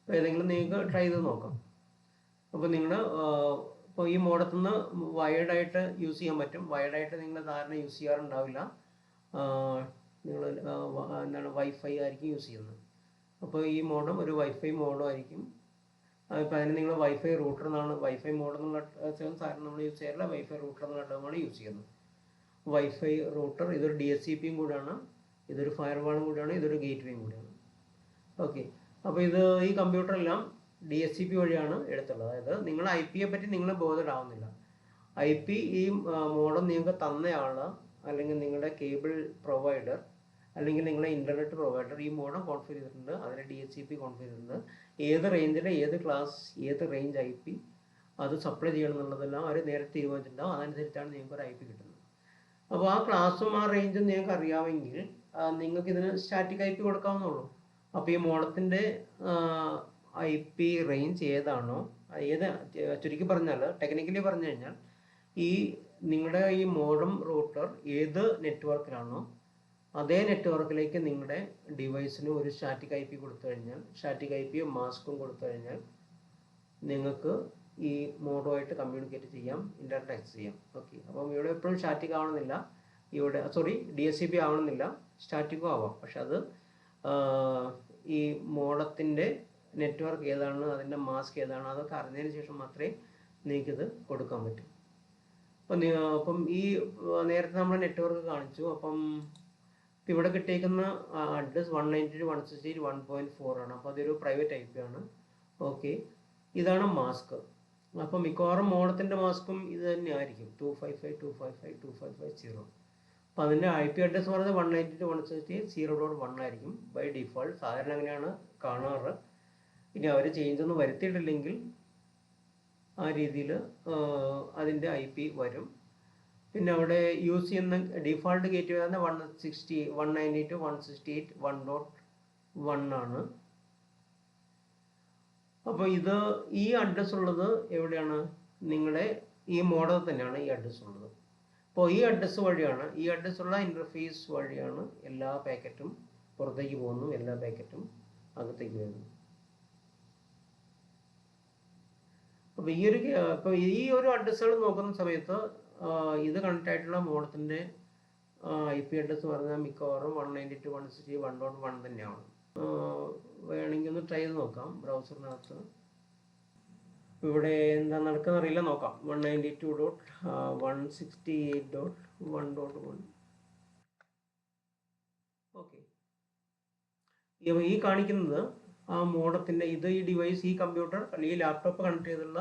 അപ്പോൾ ഏതെങ്കിലും നിങ്ങൾക്ക് ട്രൈ ചെയ്ത് നോക്കാം. അപ്പോൾ നിങ്ങൾ ഇപ്പോൾ ഈ മോഡത്തുനിന്ന് വയർഡായിട്ട് യൂസ് ചെയ്യാൻ പറ്റും. വയർഡായിട്ട് നിങ്ങൾ സാധാരണ യൂസ് ചെയ്യാറുണ്ടാവില്ല, നിങ്ങൾ വൈഫൈ ആയിരിക്കും യൂസ് ചെയ്യുന്നത്. അപ്പോൾ ഈ മോഡം ഒരു വൈഫൈ മോഡും ആയിരിക്കും. ഇപ്പോൾ അതിന് നിങ്ങൾ വൈഫൈ റൂട്ടർ എന്നാണ്, വൈഫൈ മോഡ് എന്നുള്ള സാധാരണ നമ്മൾ യൂസ് ചെയ്യാറില്ല, വൈഫൈ റൂട്ടർ എന്നുള്ള ടേമാണ് യൂസ് ചെയ്യുന്നത്. വൈഫൈ റൂട്ടർ ഇതൊരു DSCPയും കൂടെയാണ്, ഇതൊരു ഫയർവാളും കൂടെയാണ്, ഇതൊരു ഗേറ്റ്വേയും കൂടെയാണ്. ഓക്കെ, അപ്പോൾ ഈ കമ്പ്യൂട്ടറെല്ലാം DSCP വഴിയാണ് എടുത്തുള്ളത്. അതായത് നിങ്ങൾ IP യെ പറ്റി നിങ്ങൾ ബോധഡ് ആവുന്നില്ല. IP ഈ മോഡം നിങ്ങൾക്ക് തന്നയാൾ അല്ലെങ്കിൽ നിങ്ങളുടെ കേബിൾ പ്രൊവൈഡർ അല്ലെങ്കിൽ നിങ്ങളുടെ ഇൻ്റർനെറ്റ് പ്രൊവൈഡർ ഈ മോഡം കോൺഫിഗർ ചെയ്തിട്ടുണ്ട്, അതിന് DHCP കോൺഫിഗർ ചെയ്തിട്ടുണ്ട്, ഏത് റേഞ്ചിൽ ഏത് ക്ലാസ് ഏത് റേഞ്ച് IP അത് സപ്ലൈ ചെയ്യണം എന്നുള്ളതെല്ലാം അവർ നേരത്തെ തീരുമാനിച്ചിട്ടുണ്ടാവും. അതനുസരിച്ചാണ് നിങ്ങൾക്ക് ഒരു IP കിട്ടുന്നത്. അപ്പോൾ ആ ക്ലാസ്സും ആ റേഞ്ചും നിങ്ങൾക്ക് അറിയാമെങ്കിൽ നിങ്ങൾക്ക് ഇതിന് സ്റ്റാറ്റിക് IP കൊടുക്കാവുന്നുള്ളൂ. അപ്പോൾ ഈ മോഡത്തിൻ്റെ IP റേഞ്ച് ഏതാണോ, ഏത് ചുരുക്കി പറഞ്ഞാൽ ടെക്നിക്കലി പറഞ്ഞു കഴിഞ്ഞാൽ ഈ നിങ്ങളുടെ ഈ മോഡം റൂട്ടർ ഏത് നെറ്റ്വർക്കിലാണോ അതേ നെറ്റ്വർക്കിലേക്ക് നിങ്ങളുടെ ഡിവൈസിന് ഒരു സ്റ്റാറ്റിക് IP കൊടുത്തു കഴിഞ്ഞാൽ, സ്റ്റാറ്റിക് IPയും മാസ്കും കൊടുത്തു കഴിഞ്ഞാൽ നിങ്ങൾക്ക് ഈ മോഡുമായിട്ട് കമ്മ്യൂണിക്കേറ്റ് ചെയ്യാം, ഇൻ്റർനെറ്റ് ആക്സസ് ചെയ്യാം. ഓക്കെ, അപ്പം ഇവിടെ എപ്പോഴും സ്റ്റാറ്റിക് ആവണമെന്നില്ല, ഇവിടെ DHCP ആവണമെന്നില്ല, സ്റ്റാറ്റിക്കും ആവാം. പക്ഷെ അത് ഈ മോഡത്തിൻ്റെ നെറ്റ്വർക്ക് ഏതാണ്, അതിൻ്റെ മാസ്ക് ഏതാണ്, അതൊക്കെ അറിഞ്ഞതിന് ശേഷം മാത്രമേ നിങ്ങൾക്കിത് കൊടുക്കാൻ പറ്റൂ. അപ്പം ഈ നേരത്തെ നമ്മൾ നെറ്റ്വർക്ക് കാണിച്ചു. അപ്പം ഇവിടെ കിട്ടിയേക്കുന്ന അഡ്രസ് 192.168.1.4 ആണ്. അപ്പോൾ അതൊരു പ്രൈവറ്റ് IP ആണ്. ഓക്കെ, ഇതാണ് മാസ്ക്. അപ്പം മിക്കവാറും മോഡത്തിൻ്റെ മാസ്കും ഇത് തന്നെ ആയിരിക്കും, 255.255.255.0. അപ്പം അതിൻ്റെ IP അഡ്രസ് പറയുന്നത് 192.168.0.1 ആയിരിക്കും ബൈ ഡിഫോൾട്ട്. സാധാരണ അങ്ങനെയാണ് കാണാറ്. ഇനി അവർ ചേഞ്ച് ഒന്നും വരുത്തിയിട്ടില്ലെങ്കിൽ ആ രീതിയിൽ അതിൻ്റെ IP വരും. പിന്നെ അവിടെ യൂസ് ചെയ്യുന്ന ഡിഫോൾട്ട് ഗേറ്റ് വേ 192.168.1.1 ആണ്. അപ്പോൾ ഈ അഡ്രസ് ഉള്ളത് എവിടെയാണ്? നിങ്ങളുടെ ഈ മോഡൽ തന്നെയാണ് ഈ അഡ്രസ് ഉള്ളത്. അപ്പോൾ ഈ അഡ്രസ് വഴിയാണ്, ഈ അഡ്രസ്സുള്ള ഇൻ്റർഫേസ് വഴിയാണ് എല്ലാ പാക്കറ്റും പുറത്തേക്ക് പോകുന്നു, എല്ലാ പാക്കറ്റും അകത്തേക്ക് വരുന്നു. അപ്പോൾ ഈ ഒരു അഡ്രസ്സുകൾ നോക്കുന്ന സമയത്ത് ഇത് കണക്ട് ആയിട്ടുള്ള മോഡത്തിൻ്റെ IP അഡ്രസ് പറഞ്ഞാൽ മിക്കവാറും 192.168.1.1 തന്നെയാണ്. വേണമെങ്കിൽ ഒന്ന് ട്രൈ ചെയ്ത് നോക്കാം ബ്രൗസറിനകത്ത്. ഇവിടെ എന്താ നടക്കുന്ന അറിയില്ല, നോക്കാം. 192.168.1.1. ഓക്കെ, ഈ കാണിക്കുന്നത് ആ മോഡത്തിൻ്റെ ഈ ഡിവൈസ്, ഈ കമ്പ്യൂട്ടർ അല്ലെങ്കിൽ ലാപ്ടോപ്പ് കണക്ട് ചെയ്തുള്ള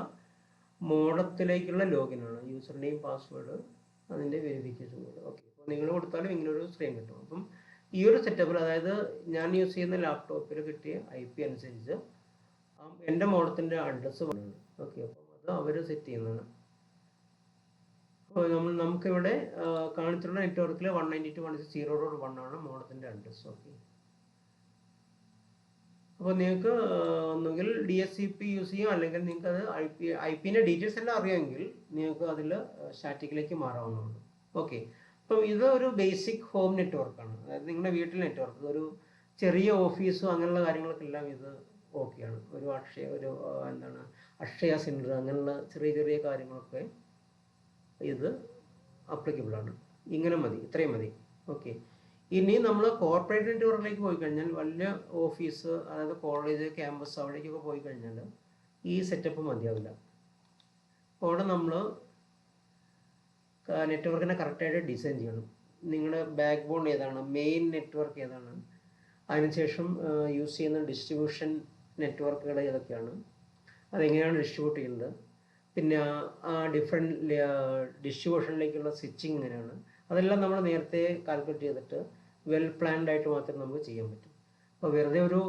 മോഡത്തിലേക്കുള്ള ലോഗിനാണ്. യൂസർ നെയിം, പാസ്വേഡ്, അതിൻ്റെ വെരിഫിക്കേഷൻ കോഡ്. ഓക്കെ, അപ്പോൾ നിങ്ങൾ കൊടുത്താലും ഇങ്ങനൊരു സ്ക്രീൻ കിട്ടും. അപ്പം ഈ ഒരു സെറ്റപ്പിൽ, അതായത് ഞാൻ യൂസ് ചെയ്യുന്ന ലാപ്ടോപ്പിൽ കിട്ടിയ IP അനുസരിച്ച് എൻ്റെ മോഡത്തിൻ്റെ അഡ്രസ്സ് പറയുന്നത്. ഓക്കെ, അപ്പം അത് അവർ സെറ്റ് ചെയ്യുന്നതാണ്. അപ്പോൾ നമുക്കിവിടെ കാണിച്ചിട്ടുള്ള നെറ്റ്വർക്കിൽ 192.168.0.1 ആണ് മോഡത്തിൻ്റെ അഡ്രസ്സ്. ഓക്കെ, അപ്പോൾ നിങ്ങൾക്ക് ഒന്നുകിൽ DHCP യൂസ് ചെയ്യാം, അല്ലെങ്കിൽ നിങ്ങൾക്ക് അത് IP-ൻ്റെ ഡീറ്റെയിൽസ് എല്ലാം അറിയാമെങ്കിൽ നിങ്ങൾക്ക് അതിൽ സ്റ്റാറ്റിക്കിലേക്ക് മാറാവുന്നതാണ്. ഓക്കെ, അപ്പം ഇത് ഒരു ബേസിക് ഹോം നെറ്റ്വർക്കാണ്. അതായത് നിങ്ങളുടെ വീട്ടിൽ നെറ്റ്വർക്ക്, ഒരു ചെറിയ ഓഫീസോ അങ്ങനെയുള്ള കാര്യങ്ങൾക്കെല്ലാം ഇത് ഓക്കെയാണ്. ഒരു അക്ഷയ സെൻറ്റർ അങ്ങനെയുള്ള ചെറിയ ചെറിയ കാര്യങ്ങളൊക്കെ ഇത് അപ്ലിക്കബിളാണ്. ഇങ്ങനെ മതി, ഇത്രയും മതി. ഓക്കെ, ഇനി നമ്മൾ കോർപ്പറേറ്റ് നെറ്റ്വർക്കിലേക്ക് പോയി കഴിഞ്ഞാൽ, വലിയ ഓഫീസ്, അതായത് കോളേജ്, ക്യാമ്പസ്, അവിടേക്കൊക്കെ പോയി കഴിഞ്ഞാൽ ഈ സെറ്റപ്പ് മതിയാവില്ല. അപ്പോൾ അവിടെ നമ്മൾ നെറ്റ്വർക്കിനെ കറക്റ്റായിട്ട് ഡിസൈൻ ചെയ്യണം. നിങ്ങളുടെ ബാക്ക് ബോൺ ഏതാണ്, മെയിൻ നെറ്റ്വർക്ക് ഏതാണ്, അതിനുശേഷം യൂസ് ചെയ്യുന്ന ഡിസ്ട്രിബ്യൂഷൻ നെറ്റ്വർക്കുകൾ ഏതൊക്കെയാണ്, അതെങ്ങനെയാണ് ഡിസ്ട്രിബ്യൂട്ട് ചെയ്യുന്നത്, പിന്നെ ഡിഫറെൻറ്റ് ഡിസ്ട്രിബ്യൂഷനിലേക്കുള്ള സ്വിച്ചിങ് എങ്ങനെയാണ്, അതെല്ലാം നമ്മൾ നേരത്തെ കാൽക്കുലേറ്റ് ചെയ്തിട്ട് വെൽ പ്ലാൻഡ് ആയിട്ട് മാത്രമേ നമുക്ക് ചെയ്യാൻ പറ്റൂ. അപ്പോൾ വെറുതെ ഒരു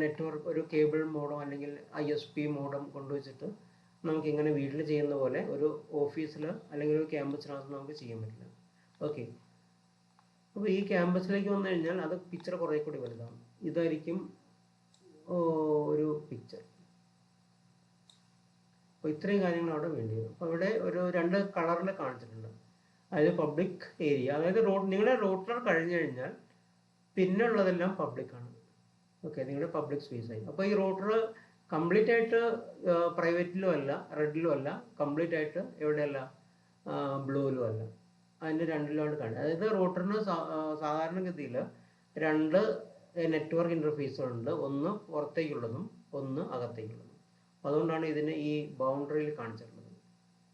നെറ്റ്വർക്ക്, ഒരു കേബിൾ മോഡം അല്ലെങ്കിൽ ISP മോഡം കൊണ്ടുവച്ചിട്ട് നമുക്ക് ഇങ്ങനെ വീട്ടിൽ ചെയ്യുന്ന പോലെ ഒരു ഓഫീസിൽ അല്ലെങ്കിൽ ഒരു ക്യാമ്പസിനകത്ത് നമുക്ക് ചെയ്യാൻ പറ്റില്ല. ഓക്കെ, അപ്പോൾ ഈ ക്യാമ്പസിലേക്ക് വന്നു കഴിഞ്ഞാൽ അത് പിക്ചർ കുറേ കൂടി വലുതാണ്. ഇതായിരിക്കും ഒരു പിക്ചർ. അപ്പോൾ ഇത്രയും കാര്യങ്ങൾ അവിടെ വേണ്ടി വരും. അപ്പോൾ ഇവിടെ ഒരു 2 കളറിൽ കാണിച്ചിട്ടുണ്ട്. അതായത് പബ്ലിക് ഏരിയ, അതായത് നിങ്ങളുടെ റൂട്ടർ കഴിഞ്ഞു കഴിഞ്ഞാൽ പിന്നെ ഉള്ളതെല്ലാം പബ്ലിക്കാണ്. ഓക്കെ, നിങ്ങളുടെ പബ്ലിക് സ്പേസ് ആയി. അപ്പോൾ ഈ റൂട്ടർ കംപ്ലീറ്റ് ആയിട്ട് പ്രൈവറ്റിലും അല്ല, റെഡിലും അല്ല, കംപ്ലീറ്റ് ആയിട്ട് എവിടെയല്ല, ബ്ലൂവിലും അല്ല, അതിൻ്റെ രണ്ടിലുമാണ് കാണുന്നത്. അതായത് റൂട്ടറിന് സാധാരണഗതിയിൽ 2 നെറ്റ്വർക്ക് ഇൻ്റർഫേസുകളുണ്ട്, ഒന്ന് പുറത്തേക്കുള്ളതും ഒന്ന് അകത്തേക്കുള്ളതും. അതുകൊണ്ടാണ് ഇതിനെ ഈ ബൗണ്ടറിയിൽ കാണിച്ചിട്ടുള്ളത്.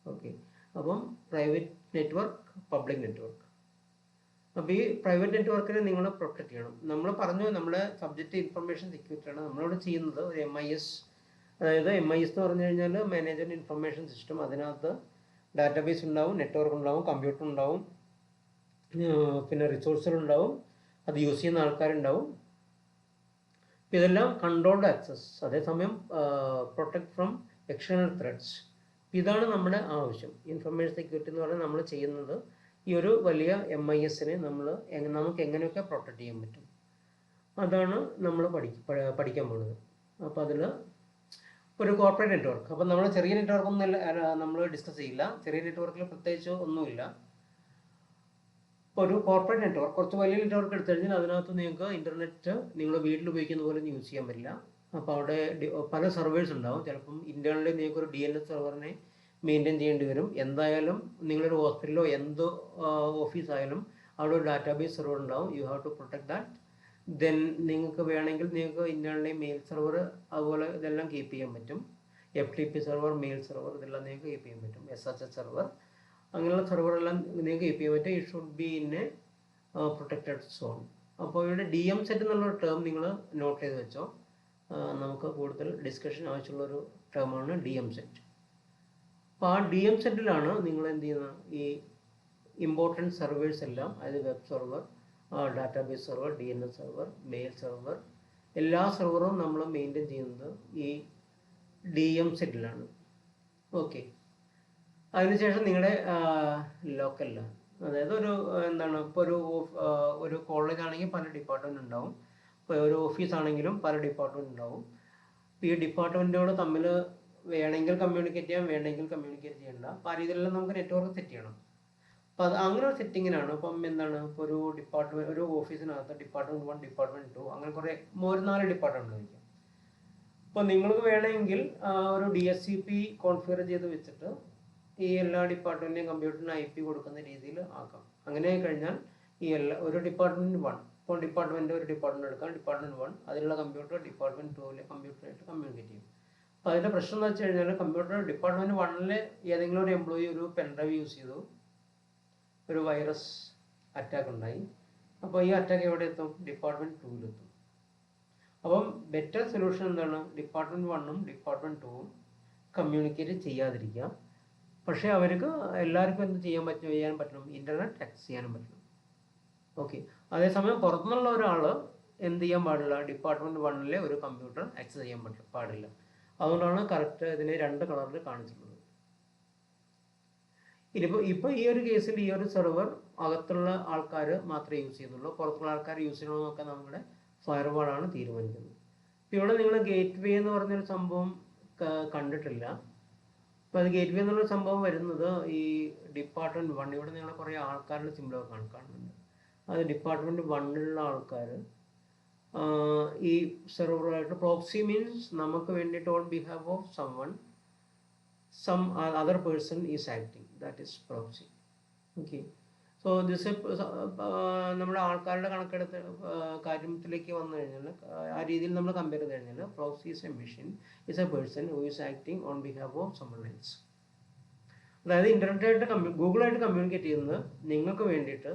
ഓക്കെ, അപ്പം പ്രൈവറ്റ് നെറ്റ്വർക്ക്, പബ്ലിക് നെറ്റ്വർക്ക്. അപ്പോൾ ഈ പ്രൈവറ്റ് നെറ്റ്വർക്കിനെ നിങ്ങൾ പ്രൊട്ടക്ട് ചെയ്യണം. നമ്മൾ പറഞ്ഞു, നമ്മുടെ സബ്ജക്റ്റ് ഇൻഫർമേഷൻ സെക്യൂരിറ്റിയാണ്. നമ്മളിവിടെ ചെയ്യുന്നത് ഒരു MIS, അതായത് MIS എന്ന് പറഞ്ഞു കഴിഞ്ഞാൽ മാനേജ്മെൻറ്റ് ഇൻഫർമേഷൻ സിസ്റ്റം. അതിനകത്ത് ഡാറ്റാബേസ് ഉണ്ടാവും, നെറ്റ്വർക്ക് ഉണ്ടാവും, കമ്പ്യൂട്ടർ ഉണ്ടാവും, പിന്നെ റിസോഴ്സുകളുണ്ടാവും, അത് യൂസ് ചെയ്യുന്ന ആൾക്കാരുണ്ടാവും. ഇതെല്ലാം കൺട്രോൾഡ് ആക്സസ്, അതേസമയം പ്രൊട്ടക്ട് ഫ്രം എക്സ്റ്റേണൽ ത്രെഡ്സ്. ഇതാണ് നമ്മുടെ ആവശ്യം. ഇൻഫർമേഷൻ സെക്യൂരിറ്റി എന്ന് പറഞ്ഞാൽ നമ്മൾ ചെയ്യുന്നത് ഈ ഒരു വലിയ MISനെ നമുക്ക് എങ്ങനെയൊക്കെ പ്രൊട്ടക്റ്റ് ചെയ്യാൻ പറ്റും, അതാണ് നമ്മൾ പഠിക്കാൻ പോകുന്നത്. അപ്പോൾ അതിൽ ഒരു കോർപ്പറേറ്റ് നെറ്റ്വർക്ക്, അപ്പോൾ നമ്മൾ ചെറിയ നെറ്റ്വർക്ക് ഒന്നും നമ്മൾ ഡിസ്കസ് ചെയ്യില്ല. ചെറിയ നെറ്റ്വർക്കിൽ പ്രത്യേകിച്ച് ഒന്നുമില്ല. ഒരു കോർപ്പറേറ്റ് നെറ്റ്വർക്ക്, കുറച്ച് വലിയ നെറ്റ്വർക്ക് എടുത്തു കഴിഞ്ഞാൽ അതിനകത്ത് നിങ്ങൾക്ക് ഇൻ്റർനെറ്റ് നിങ്ങൾ വീട്ടിൽ ഉപയോഗിക്കുന്ന പോലെ യൂസ് ചെയ്യാൻ പറ്റില്ല. അപ്പോൾ അവിടെ പല സെർവേഴ്സ് ഉണ്ടാവും. ചിലപ്പം ഇൻറ്റേർണലി നിങ്ങൾക്ക് ഒരു DNS സെർവറിനെ മെയിൻറ്റെയിൻ ചെയ്യേണ്ടി വരും. എന്തായാലും നിങ്ങളൊരു ഹോസ്പിറ്റലോ എന്ത് ഓഫീസായാലും അവിടെ ഒരു ഡാറ്റാബേസ് സെർവർ ഉണ്ടാവും. You have to protect that. Then നിങ്ങൾക്ക് വേണമെങ്കിൽ നിങ്ങൾക്ക് ഇൻറ്റേർണലി മെയിൽ സെർവർ അതുപോലെ ഇതെല്ലാം കീപ്പ് ചെയ്യാൻ പറ്റും. FTP സെർവർ, മെയിൽ സെർവർ, ഇതെല്ലാം നിങ്ങൾക്ക് കീപ്പ് ചെയ്യാൻ പറ്റും. SSH സെർവർ, അങ്ങനെയുള്ള സെർവറെല്ലാം നിങ്ങൾക്ക് കീപ്പ് ചെയ്യാൻ പറ്റും. It should be in A protected zone. അപ്പോൾ ഇവിടെ DMZ എന്നുള്ളൊരു ടേം നിങ്ങൾ നോട്ട് ചെയ്ത് വെച്ചോ. നമുക്ക് കൂടുതൽ ഡിസ്കഷൻ ആവശ്യമുള്ളൊരു ടേമാണ് DMZ. അപ്പോൾ ആ DMZ-ലാണ് നിങ്ങൾ എന്ത് ചെയ്യുന്നത്, ഈ ഇമ്പോർട്ടൻറ്റ് സെർവേഴ്സ് എല്ലാം, അതായത് web server, database server, DNS server, mail server, എല്ലാ സെർവറും നമ്മൾ മെയിൻറ്റെയിൻ ചെയ്യുന്നത് ഈ DMZ-ലാണ്. ഓക്കെ. അതിനുശേഷം നിങ്ങളുടെ ലോക്കലിൽ, അതായത് ഇപ്പോൾ ഒരു കോളേജ് ആണെങ്കിൽ പല ഡിപ്പാർട്ട്മെൻറ്റ് ഉണ്ടാവും. ഇപ്പോൾ ഒരു ഓഫീസാണെങ്കിലും പല ഡിപ്പാർട്ട്മെൻറ്റ് ഉണ്ടാവും. അപ്പോൾ ഈ ഡിപ്പാർട്ട്മെൻറ്റുകൾ തമ്മിൽ വേണമെങ്കിൽ കമ്മ്യൂണിക്കേറ്റ് ചെയ്യാം, വേണമെങ്കിൽ കമ്മ്യൂണിക്കേറ്റ് ചെയ്യണ്ട. അപ്പോൾ ആ രീതിയിലെല്ലാം നമുക്ക് നെറ്റ്വർക്ക് സെറ്റ് ചെയ്യണം. അപ്പോൾ അങ്ങനെ ഒരു സെറ്റിങ്ങിനാണ്. അപ്പം ഇപ്പോൾ ഒരു ഓഫീസിനകത്ത് ഡിപ്പാർട്ട്മെൻറ്റ് 1, ഡിപ്പാർട്ട്മെൻറ്റ് 2, അങ്ങനെ കുറേ 4 ഡിപ്പാർട്ട്മെൻറ്റ് ആയിരിക്കും. അപ്പോൾ നിങ്ങൾക്ക് വേണമെങ്കിൽ ഒരു DHCP കോൺഫിഗർ ചെയ്ത് വെച്ചിട്ട് ഈ എല്ലാ ഡിപ്പാർട്ട്മെൻറ്റിൻ്റെയും കമ്പ്യൂട്ടറിന് IP കൊടുക്കുന്ന രീതിയിൽ ആക്കാം. അങ്ങനെ കഴിഞ്ഞാൽ ഒരു ഡിപ്പാർട്ട്മെൻറ്റ് 1, ഇപ്പോൾ ഒരു ഡിപ്പാർട്ട്മെൻറ്റ് എടുക്കാം, ഡിപ്പാർട്ട്മെൻറ്റ് 1 അതിലുള്ള കമ്പ്യൂട്ടർ ഡിപ്പാർട്ട്മെൻറ്റ് 2-ലെ കമ്പ്യൂട്ടറായിട്ട് കമ്മ്യൂണിക്കേറ്റ് ചെയ്യും. അപ്പോൾ അതിൻ്റെ പ്രശ്നം എന്ന് വെച്ച് കഴിഞ്ഞാൽ ഡിപ്പാർട്ട്മെൻറ്റ് 1-ലെ ഏതെങ്കിലും ഒരു എംപ്ലോയി ഒരു പെൻഡ്രൈവ് യൂസ് ചെയ്തു, ഒരു വൈറസ് അറ്റാക്ക് ഉണ്ടായി. അപ്പോൾ ഈ അറ്റാക്ക് എവിടെ എത്തും? ഡിപ്പാർട്ട്മെൻറ്റ് 2-ലെത്തും. അപ്പം ബെറ്റർ സൊല്യൂഷൻ എന്താണ്? ഡിപ്പാർട്ട്മെൻറ്റ് 1-ഉം ഡിപ്പാർട്ട്മെൻറ്റ് 2-ഉം കമ്മ്യൂണിക്കേറ്റ് ചെയ്യാതിരിക്കുക. പക്ഷേ അവർക്ക് എല്ലാവർക്കും എന്ത് ചെയ്യാൻ പറ്റണം? ഇൻ്റർനെറ്റ് ആക്സസ് ചെയ്യാനും പറ്റണം. ഓക്കെ. അതേസമയം പുറത്തുനിന്നുള്ള ഒരാൾ എന്ത് ചെയ്യാൻ പാടില്ല? ഡിപ്പാർട്ട്മെൻറ്റ് 1-ലെ ഒരു കമ്പ്യൂട്ടർ ആക്സസ് ചെയ്യാൻ പാടില്ല. അതുകൊണ്ടാണ് കറക്റ്റ് ഇതിനെ 2 കളറിൽ കാണിച്ചിട്ടുള്ളത്. ഇപ്പോൾ ഈ ഒരു കേസിൽ ഈ ഒരു സെർവർ അകത്തുള്ള ആൾക്കാർ മാത്രമേ യൂസ് ചെയ്യുന്നുള്ളൂ. പുറത്തുള്ള ആൾക്കാർ യൂസ് ചെയ്യണമെന്നൊക്കെ നമ്മുടെ ഫയർവാളാണ് തീരുമാനിക്കുന്നത്. ഇവിടെ നിങ്ങൾ ഗേറ്റ് വേ എന്ന് പറഞ്ഞൊരു സംഭവം കണ്ടിട്ടില്ല. അപ്പോൾ അത് ഗേറ്റ് വേ എന്നുള്ളൊരു സംഭവം വരുന്നത് ഈ ഡിപ്പാർട്ട്മെൻറ്റ് 1, ഇവിടെ നിങ്ങൾ കുറേ ആൾക്കാരുടെ സിമ്പിളൊക്കെ കാണുന്നുണ്ട്. അത് ഡിപ്പാർട്ട്മെൻറ്റ് 1-ലുള്ള ആൾക്കാർ ഈ സെർവറായിട്ട് പ്രോക്സി മീൻസ് നമുക്ക് വേണ്ടിയിട്ട് on behalf of some other person is acting, that is proxy. Okay. So this നമ്മുടെ ആൾക്കാരുടെ കണക്കെടുത്ത് കാര്യത്തിലേക്ക് വന്നു കഴിഞ്ഞാൽ ആ രീതിയിൽ നമ്മൾ കമ്പയർ ചെയ്ത് കഴിഞ്ഞാൽ proxy is A machine, is A person who is acting on behalf of someone else. അതായത് ഇൻ്റർനെറ്റായിട്ട് ഗൂഗിളായിട്ട് കമ്മ്യൂണിക്കേറ്റ് ചെയ്യുന്നത് നിങ്ങൾക്ക് വേണ്ടിയിട്ട്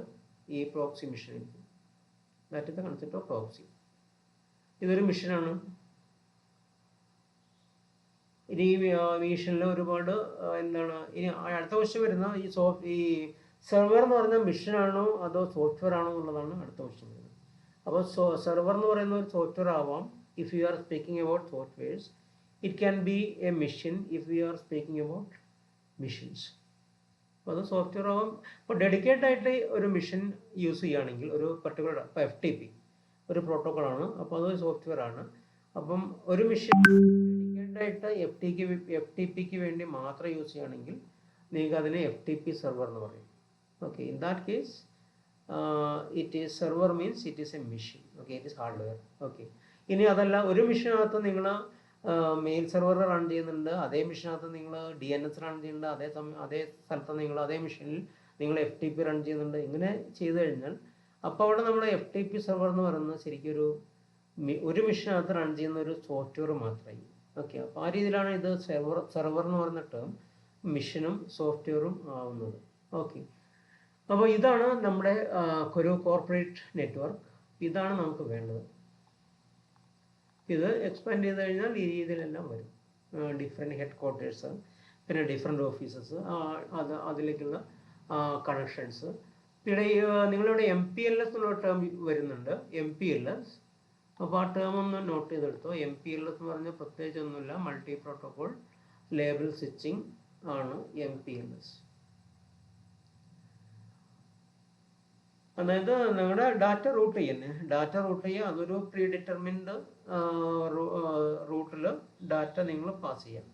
ഈ proxy machine. That is the concept of proxy. ഇതൊരു മെഷീനാണ്. ഇനി മെഷീനിൽ ഒരുപാട് ഇനി അടുത്ത ക്വസ്റ്റ്യൻ വരുന്ന ഈ സെർവർ എന്ന് പറയുന്ന മെഷീനാണോ അതോ സോഫ്റ്റ്വെയർ ആണോ എന്നുള്ളതാണ് അടുത്ത ക്വസ്റ്റ്യൻ വരുന്നത്. അപ്പോൾ സെർവർ എന്ന് പറയുന്ന ഒരു സോഫ്റ്റ്വെയർ ആവാം if you are speaking about softwares. It can be A machine if you are speaking about machines. അപ്പോൾ അത് സോഫ്റ്റ്വെയർ ആവാം. ഇപ്പോൾ ഡെഡിക്കേറ്റഡ് ആയിട്ട് ഒരു മെഷീൻ യൂസ് ചെയ്യുകയാണെങ്കിൽ ഒരു പർട്ടിക്കുലർ, ഇപ്പോൾ FTP ഒരു പ്രോട്ടോക്കോളാണ്, അപ്പോൾ അത് സോഫ്റ്റ്വെയർ ആണ്. അപ്പം ഒരു മെഷീൻ ഡെഡിക്കേറ്റഡ് ആയിട്ട് FTPക്ക് വേണ്ടി മാത്രം യൂസ് ചെയ്യുകയാണെങ്കിൽ നിങ്ങൾക്ക് അതിനെ FTP സെർവർ എന്ന് പറയും. Okay. In that case it is server means it is A machine. Okay, it is hardware. Okay. ഇനി അതല്ല, ഒരു മെഷീനകത്ത് നിങ്ങൾ മെയിൽ സെർവർ റൺ ചെയ്യുന്നുണ്ട്, അതേ മെഷീനകത്ത് നിങ്ങൾ DNS റൺ ചെയ്യുന്നുണ്ട്, അതേ സ്ഥലത്ത് അതേ മെഷീനിൽ നിങ്ങൾ FTP റൺ ചെയ്യുന്നുണ്ട്. ഇങ്ങനെ ചെയ്തു കഴിഞ്ഞാൽ അപ്പോൾ അവിടെ നമ്മൾ FTP സെർവർ എന്ന് പറയുന്നത് ശരിക്കും ഒരു മെഷീനകത്ത് റൺ ചെയ്യുന്ന ഒരു സോഫ്റ്റ്വെയർ മാത്രമായി. ഓക്കെ. അപ്പോൾ ആ രീതിയിലാണ് ഇത് സെർവർ എന്ന് പറയുന്ന ടേം മെഷീനും സോഫ്റ്റ്വെയറും ആവുന്നത്. ഓക്കെ. അപ്പോൾ ഇതാണ് നമ്മുടെ ഒരു കോർപ്പറേറ്റ് നെറ്റ്വർക്ക്. ഇതാണ് നമുക്ക് വേണ്ടത്. ഇത് എക്സ്പാൻഡ് ചെയ്ത് കഴിഞ്ഞാൽ ഈ രീതിയിലെല്ലാം വരും. ഡിഫറെൻറ്റ് ഹെഡ് ക്വാർട്ടേഴ്സ്, പിന്നെ ഡിഫറെൻറ്റ് ഓഫീസസ്, അതിലേക്കുള്ള കണക്ഷൻസ്, ഇവിടെ നിങ്ങളിവിടെ MPLS എന്നുള്ള ടേം വരുന്നുണ്ട്, MPLS. അപ്പോൾ ആ ടേം ഒന്ന് നോട്ട് ചെയ്തെടുത്തോ. MPLS എന്ന് പറഞ്ഞാൽ പ്രത്യേകിച്ച് ഒന്നുമില്ല, മൾട്ടി പ്രോട്ടോകോൾ ലേബൽ സ്വിച്ചിങ് ആണ് MPLS. അതായത് നിങ്ങളുടെ ഡാറ്റ റൂട്ട് ചെയ്യുക, അതൊരു പ്രീ ഡിറ്റർമിൻഡ് റൂട്ടിൽ ഡാറ്റ നിങ്ങൾ പാസ് ചെയ്യാം.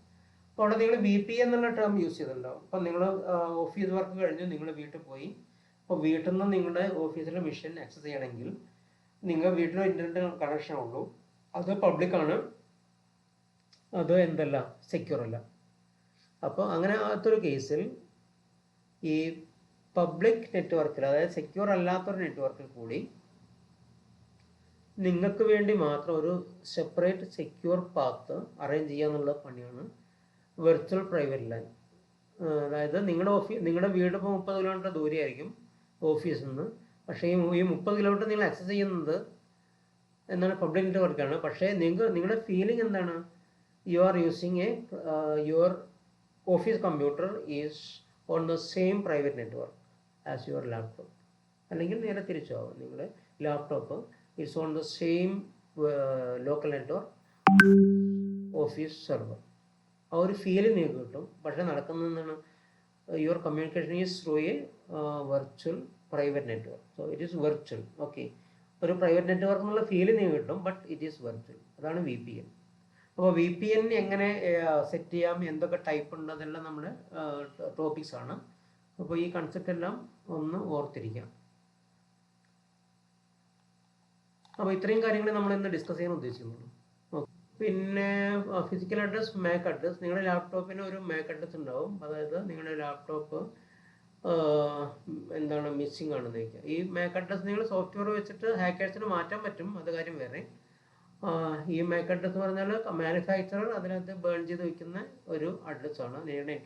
അപ്പോൾ അവിടെ നിങ്ങൾ VPN എന്നുള്ള ടേം യൂസ് ചെയ്തിട്ടുണ്ടാവും. അപ്പം നിങ്ങൾ ഓഫീസ് വർക്ക് കഴിഞ്ഞ് നിങ്ങൾ വീട്ടിൽ പോയി, അപ്പോൾ വീട്ടിൽ നിന്ന് നിങ്ങളുടെ ഓഫീസിലെ മെഷീൻ ആക്സസ് ചെയ്യണമെങ്കിൽ നിങ്ങൾ വീട്ടിൽ ഇൻ്റർനെറ്റ് കണക്ഷൻ ഉള്ളൂ, അത് പബ്ലിക്കാണ്, അത് എന്തല്ല സെക്യൂർ അല്ല. അപ്പോൾ അങ്ങനെ ആത്തൊരു കേസിൽ ഈ പബ്ലിക് നെറ്റ്വർക്കിൽ, അതായത് സെക്യൂർ അല്ലാത്തൊരു നെറ്റ്വർക്കിൽ കൂടി നിങ്ങൾക്ക് വേണ്ടി മാത്രം ഒരു സെപ്പറേറ്റ് സെക്യൂർ പാത്ത് അറേഞ്ച് ചെയ്യുക എന്നുള്ള പണിയാണ് വെർച്വൽ പ്രൈവറ്റ് ലൈൻ. അതായത് നിങ്ങളുടെ വീട് ഇപ്പോൾ 30 കിലോമീറ്റർ ദൂരെയായിരിക്കും ഓഫീസിൽ നിന്ന്, പക്ഷേ ഈ 30 കിലോമീറ്റർ നിങ്ങൾ ആക്സസ് ചെയ്യുന്നത് എന്താണ് പബ്ലിക് നെറ്റ്വർക്കാണ്. പക്ഷേ നിങ്ങളുടെ ഫീലിംഗ് എന്താണ്? You are using your office computer is on the same private network as your laptop. അല്ലെങ്കിൽ നേരെ തിരിച്ചാവും, നിങ്ങളുടെ laptop is on the same local network office server. ആ ഒരു ഫീലിംഗ് നിങ്ങൾക്ക് കിട്ടും. പക്ഷേ നടക്കുന്നത് എന്താണ്? Your communication is through A virtual private network. So it is virtual. Okay, ഒരു പ്രൈവറ്റ് നെറ്റ്വർക്ക് എന്നുള്ള ഫീല് നിങ്ങൾക്ക് കിട്ടും, ബട്ട് ഇറ്റ് ഈസ് വെർച്വൽ. അതാണ് VPN. അപ്പോൾ VPN എങ്ങനെ സെറ്റ് ചെയ്യാം, എന്തൊക്കെ ടൈപ്പ് ഉണ്ട്, അതെല്ലാം നമ്മുടെ ടോപ്പിക്സ് ആണ്. അപ്പോൾ ഈ കൺസെപ്റ്റ് എല്ലാം ഒന്ന് ഓർത്തിരിക്കാം. അപ്പോൾ ഇത്രയും കാര്യങ്ങൾ നമ്മൾ ഇന്ന് ഡിസ്കസ് ചെയ്യാൻ ഉദ്ദേശിക്കുന്നുള്ളൂ. പിന്നെ ഫിസിക്കൽ അഡ്രസ്, MAC അഡ്രസ്. നിങ്ങളുടെ ലാപ്ടോപ്പിന് ഒരു MAC അഡ്രസ് ഉണ്ടാവും. അതായത് നിങ്ങളുടെ ലാപ്ടോപ്പ് എന്താണ് മിസ്സിംഗ് ആണെന്ന് വയ്ക്കുക. ഈ MAC അഡ്രസ് നിങ്ങൾ സോഫ്റ്റ്വെയർ വെച്ചിട്ട് ഹാക്കേഴ്സിന് മാറ്റാൻ പറ്റും, അത് കാര്യം വേറെ. ഈ MAC അഡ്രസ് എന്ന് പറഞ്ഞാൽ മാനുഫാക്ചറർ അതിനകത്ത് ബേൺ ചെയ്ത് വയ്ക്കുന്ന ഒരു അഡ്രസ്സാണ്. നിങ്ങളുടെ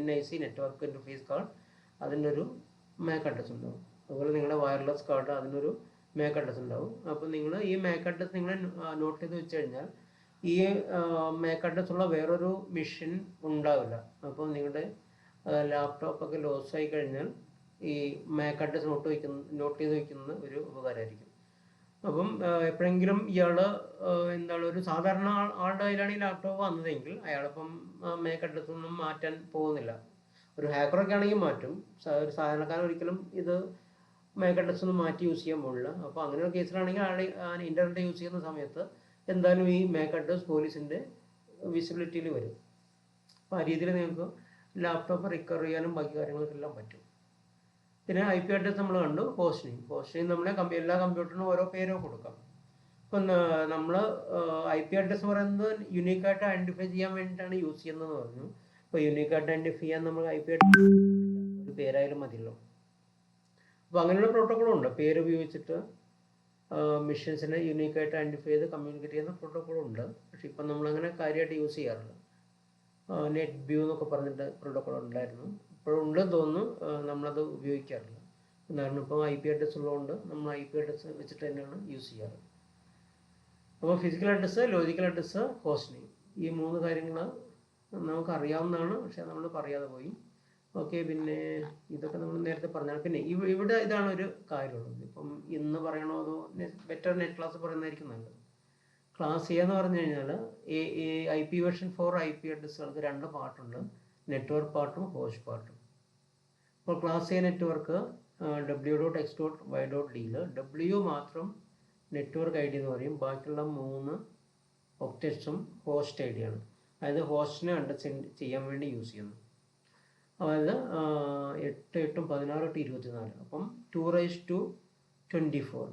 NIC നെറ്റ്വർക്ക് ഇൻ്റർഫേസ് കാർഡ്, അതിനൊരു MAC അഡ്രസ് ഉണ്ടാവും. അതുപോലെ നിങ്ങളുടെ വയർലെസ് കാർഡ്, അതിനൊരു MAC അഡ്രസ് ഉണ്ടാവും. അപ്പോൾ നിങ്ങൾ ഈ MAC അഡ്രസ് നിങ്ങൾ നോട്ട് ചെയ്ത് വെച്ച് കഴിഞ്ഞാൽ ഈ MAC അഡ്രസ് ഉള്ള വേറൊരു മെഷീൻ ഉണ്ടാവില്ല. അപ്പോൾ നിങ്ങളുടെ ലാപ്ടോപ്പൊക്കെ ലോസ് ആയി കഴിഞ്ഞാൽ ഈ MAC അഡ്രസ് നോട്ട് ചെയ്ത് വയ്ക്കുന്നത് ഒരു ഉപകാരമായിരിക്കും. അപ്പം എപ്പോഴെങ്കിലും ഇയാൾ എന്താണ് ഒരു സാധാരണ ആളുടെ കയ്യിലാണ് ഈ ലാപ്ടോപ്പ് വന്നതെങ്കിൽ അയാളിപ്പം MAC അഡ്രസ് ഒന്നും മാറ്റാൻ പോകുന്നില്ല. ഒരു ഹാക്കറൊക്കെ ആണെങ്കിൽ മാറ്റും, ഒരു സാധാരണക്കാരൻ ഒരിക്കലും ഇത് MAC അഡ്രസ് ഒന്നും മാറ്റി യൂസ് ചെയ്യാൻ പോകില്ല. അപ്പോൾ അങ്ങനെ ഒരു കേസിലാണെങ്കിൽ ആൾ ഇൻ്റർനെറ്റ് യൂസ് ചെയ്യുന്ന സമയത്ത് എന്തായാലും ഈ MAC അഡ്രസ് പോലീസിൻ്റെ വിസിബിലിറ്റിയിൽ വരും. അപ്പോൾ ആ രീതിയിൽ നിങ്ങൾക്ക് ലാപ്ടോപ്പ് റിക്കവർ ചെയ്യാനും ബാക്കി കാര്യങ്ങൾക്കെല്ലാം പറ്റും. പിന്നെ IP അഡ്രസ് നമ്മൾ കണ്ടു. ഹോസ്റ്റ് നെയിം നമ്മളെ എല്ലാ കമ്പ്യൂട്ടറിനും ഓരോ പേരോ കൊടുക്കാം. ഇപ്പം നമ്മൾ IP അഡ്രസ് പറയുന്നത് യുണീക്കായിട്ട് ഐഡൻറ്റിഫൈ ചെയ്യാൻ വേണ്ടിയിട്ടാണ് യൂസ് ചെയ്യുന്നതെന്ന് പറഞ്ഞു. ഇപ്പോൾ യുണീക്കായിട്ട് ഐഡൻറ്റിഫൈ ചെയ്യാൻ നമ്മൾ IP അഡ്രസ് ഒരു പേരായാലും മതിയല്ലോ. അപ്പോൾ അങ്ങനെയുള്ള പ്രോട്ടോക്കോളുണ്ട്. പേര് ഉപയോഗിച്ചിട്ട് മെഷീൻസിനെ യുണീക്കായിട്ട് ഐഡൻറ്റിഫൈ ചെയ്ത് കമ്മ്യൂണിക്കേറ്റ് ചെയ്യുന്ന പ്രോട്ടോക്കോളുണ്ട്. പക്ഷെ ഇപ്പം നമ്മളങ്ങനെ കാര്യമായിട്ട് യൂസ് ചെയ്യാറില്ല. നെറ്റ് വ്യൂ എന്നൊക്കെ പറഞ്ഞിട്ട് പ്രോട്ടോക്കോൾ ഉണ്ടായിരുന്നു, ഇപ്പോഴുണ്ടെന്ന് തോന്നുന്നു. നമ്മളത് ഉപയോഗിക്കാറില്ല. കാരണം ഇപ്പോൾ IP അഡ്രസ് ഉള്ളതുകൊണ്ട് നമ്മൾ IP അഡ്രസ് വെച്ചിട്ട് തന്നെയാണ് യൂസ് ചെയ്യാറ്. അപ്പോൾ physical address, logical address, host name, ഈ 3 കാര്യങ്ങൾ നമുക്ക് അറിയാവുന്നതാണ്, പക്ഷേ നമ്മൾ പറയാതെ പോയി. ഓക്കെ, പിന്നെ ഇതൊക്കെ നമ്മൾ നേരത്തെ പറഞ്ഞാൽ പിന്നെ ഇവിടെ ഇതാണ് ഒരു കാര്യമുള്ളത്. ഇപ്പം ഇന്ന് പറയണോ അതോ ബെറ്റർ നെറ്റ് ക്ലാസ് പറയുന്നതായിരിക്കും നല്ലത്. ക്ലാസ് A എന്ന് പറഞ്ഞു കഴിഞ്ഞാൽ IP വേർഷൻ 4 IP അഡ്രസ്സുകൾക്ക് 2 പാർട്ടുണ്ട്, നെറ്റ്വർക്ക് പാർട്ടും ഹോസ്റ്റ് പാർട്ടും. അപ്പോൾ class A network w.x.y.d W മാത്രം നെറ്റ്വർക്ക് ID എന്ന് പറയും, ബാക്കിയുള്ള 3 ഒക്ടറ്റ്സും ഹോസ്റ്റ് ID ആണ്. അതായത് ഹോസ്റ്റിനെ അണ്ടർസ്റ്റാൻഡ് ചെയ്യാൻ വേണ്ടി യൂസ് ചെയ്യുന്നു. അതായത് 8, 8, 16, 24, അപ്പം 2⁻²4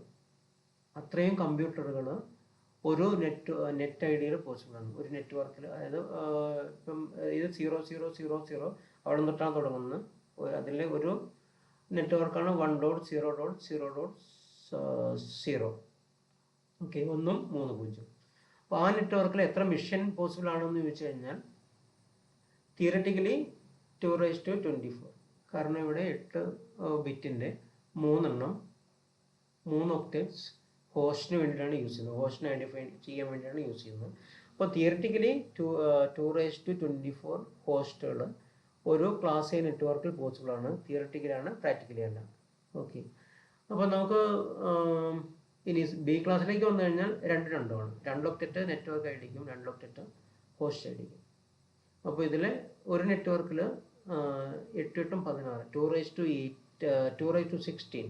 അത്രയും കമ്പ്യൂട്ടറുകൾ ഒരു നെറ്റ് ഐഡിയയിൽ പോസിബിളാണ് ഒരു നെറ്റ്വർക്കിൽ. അതായത് ഇപ്പം ഇത് 0000 അവിടെ നിന്നിട്ടാണ് തുടങ്ങുന്നത്. അതിലെ ഒരു നെറ്റ്വർക്കാണ് 1.0.0.0. ഓക്കെ, 1, 3, 0. അപ്പോൾ ആ നെറ്റ്വർക്കിൽ എത്ര മിഷൻ പോസിബിൾ ആണെന്ന് ചോദിച്ചു കഴിഞ്ഞാൽ തിയററ്റിക്കലി 2⁻²24. കാരണം ഇവിടെ 8 ബിറ്റിൻ്റെ 3 ഒക്ടേറ്റ്സ് ഹോസ്റ്റിന് വേണ്ടിയിട്ടാണ് യൂസ് ചെയ്യുന്നത്, ഹോസ്റ്റിനെ ഐഡൻറ്റിഫൈ ചെയ്യാൻ വേണ്ടിയിട്ടാണ് യൂസ് ചെയ്യുന്നത്. അപ്പോൾ തിയററ്റിക്കലി 2⁻²24 ഹോസ്റ്റുകൾ ഒരു ക്ലാസ് A നെറ്റ്വർക്കിൽ പോസിബിളാണ്. തിയററ്റിക്കലാണ്, പ്രാക്ടിക്കലി അല്ല. ഓക്കെ, അപ്പോൾ നമുക്ക് ഇനി ബി ക്ലാസ്സിലേക്ക് വന്നു കഴിഞ്ഞാൽ രണ്ടുമാണ്. 2 ഒക്ടറ്റ് നെറ്റ്വർക്ക് ആയിരിക്കും, 2 ഒക്ടറ്റ് ഹോസ്റ്റ് ആയിരിക്കും. അപ്പോൾ ഇതിൽ ഒരു നെറ്റ്വർക്കിൽ 8 8 16 2 to 16.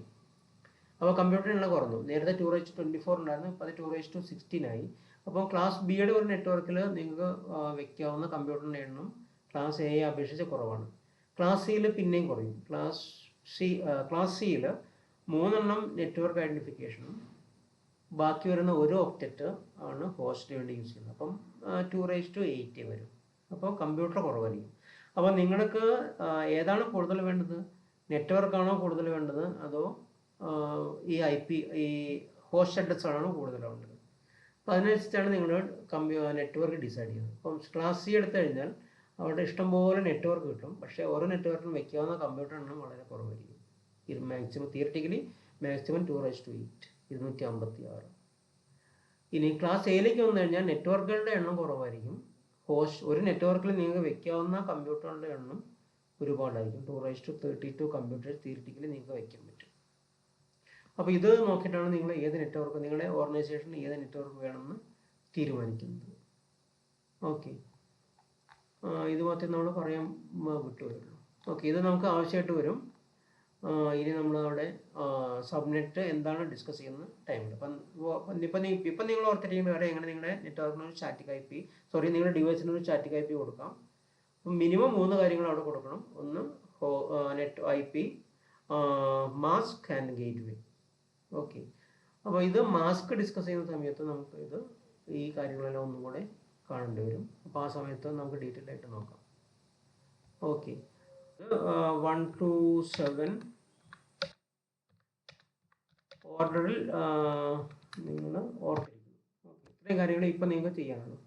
അപ്പോൾ കമ്പ്യൂട്ടറിനുള്ള കുറഞ്ഞു. നേരത്തെ 2 to 24 ഉണ്ടായിരുന്നു, ഇപ്പോൾ അത് 2 to 16 ആയി. അപ്പോൾ ക്ലാസ് ബിയുടെ ഒരു നെറ്റ്വർക്കിൽ നിങ്ങൾക്ക് വെക്കാവുന്ന കമ്പ്യൂട്ടറിൻ്റെ എണ്ണം ക്ലാസ് എയെ അപേക്ഷിച്ച് കുറവാണ്. ക്ലാസ് സിയിൽ പിന്നെയും കുറയും. ക്ലാസ് സിയിൽ 3 നെറ്റ്വർക്ക് ഐഡൻറ്റിഫിക്കേഷനും ബാക്കി വരുന്ന ഒരു ഒക്ടറ്റ് ആണ് ഹോസ്റ്റിന് വേണ്ടി യൂസ് ചെയ്യുന്നത്. അപ്പം 2 to 8 വരും. അപ്പോൾ കമ്പ്യൂട്ടർ കുറവായിരിക്കും. അപ്പോൾ നിങ്ങൾക്ക് ഏതാണ് കൂടുതൽ വേണ്ടത്? നെറ്റ്വർക്കാണോ കൂടുതൽ വേണ്ടത്, അതോ ഈ ഹോസ്റ്റ് അഡ്രസ് ആണോ കൂടുതൽ വേണ്ടത്? അപ്പോൾ അതിനനുസരിച്ചാണ് നിങ്ങൾ നെറ്റ്വർക്ക് ഡിസൈഡ് ചെയ്യുന്നത്. അപ്പം ക്ലാസ് സി എടുത്തു കഴിഞ്ഞാൽ അവിടെ ഇഷ്ടംപോലെ നെറ്റ്വർക്ക് കിട്ടും, പക്ഷേ ഓരോ നെറ്റ്വർക്കിനും വയ്ക്കാവുന്ന കമ്പ്യൂട്ടർ എണ്ണം വളരെ കുറവായിരിക്കും. ഇത് മാക്സിമം തിയററ്റിക്കലി മാക്സിമം 2 to 8 256. ഇനി ക്ലാസ് എയിലേക്ക് വന്നു കഴിഞ്ഞാൽ നെറ്റ്വർക്കുകളുടെ എണ്ണം കുറവായിരിക്കും. ഒരു നെറ്റ്വർക്കിൽ നിങ്ങൾക്ക് വെക്കാവുന്ന കമ്പ്യൂട്ടറുകളുടെ എണ്ണം ഒരുപാടായിരിക്കും. 2 to 32 കമ്പ്യൂട്ടേഴ്സ് തിയററ്റിക്കലി നിങ്ങൾക്ക് വയ്ക്കാൻ പറ്റും. അപ്പോൾ ഇത് നോക്കിയിട്ടാണ് നിങ്ങൾ ഏത് നെറ്റ്വർക്ക്, നിങ്ങളുടെ ഓർഗനൈസേഷന് ഏത് നെറ്റ്വർക്ക് വേണമെന്ന് തീരുമാനിക്കുന്നത്. ഓക്കെ, ഇത് മാത്രമേ നമ്മൾ പറയാൻ വിട്ടുവരുള്ളൂ. ഓക്കെ, ഇത് നമുക്ക് ആവശ്യമായിട്ട് വരും. ഇനി നമ്മൾ അവിടെ സബ്നെറ്റ് എന്താണ് ഡിസ്കസ് ചെയ്യുന്ന ടൈമിൽ. ഇപ്പം നിങ്ങൾ ഓർത്തിരിക്കും വേറെ എങ്ങനെ നിങ്ങളുടെ നെറ്റ്വർക്കിന് ഒരു സ്റ്റാറ്റിക് IP, നിങ്ങളുടെ ഡിവൈസിന് ഒരു സ്റ്റാറ്റിക് IP കൊടുക്കാം. മിനിമം 3 കാര്യങ്ങൾ അവിടെ കൊടുക്കണം. ഒന്ന് net IP, mask and gateway. Okay, അപ്പോൾ ഇത് മാസ്ക് ഡിസ്കസ് ചെയ്യുന്ന സമയത്ത് നമുക്ക് ഈ കാര്യങ്ങളെല്ലാം ഒന്നും കൂടെ കാണേണ്ടി വരും. അപ്പോൾ ആ സമയത്ത് നമുക്ക് ഡീറ്റെയിൽ ആയിട്ട് നോക്കാം. ഓക്കെ, 1 to 7 ഓർഡറിൽ നിങ്ങൾ ഓർത്തിരിക്കുന്നു. ഓക്കെ, ഇത്രയും കാര്യങ്ങൾ ഇപ്പം നിങ്ങൾക്ക് ചെയ്യാനുള്ളൂ.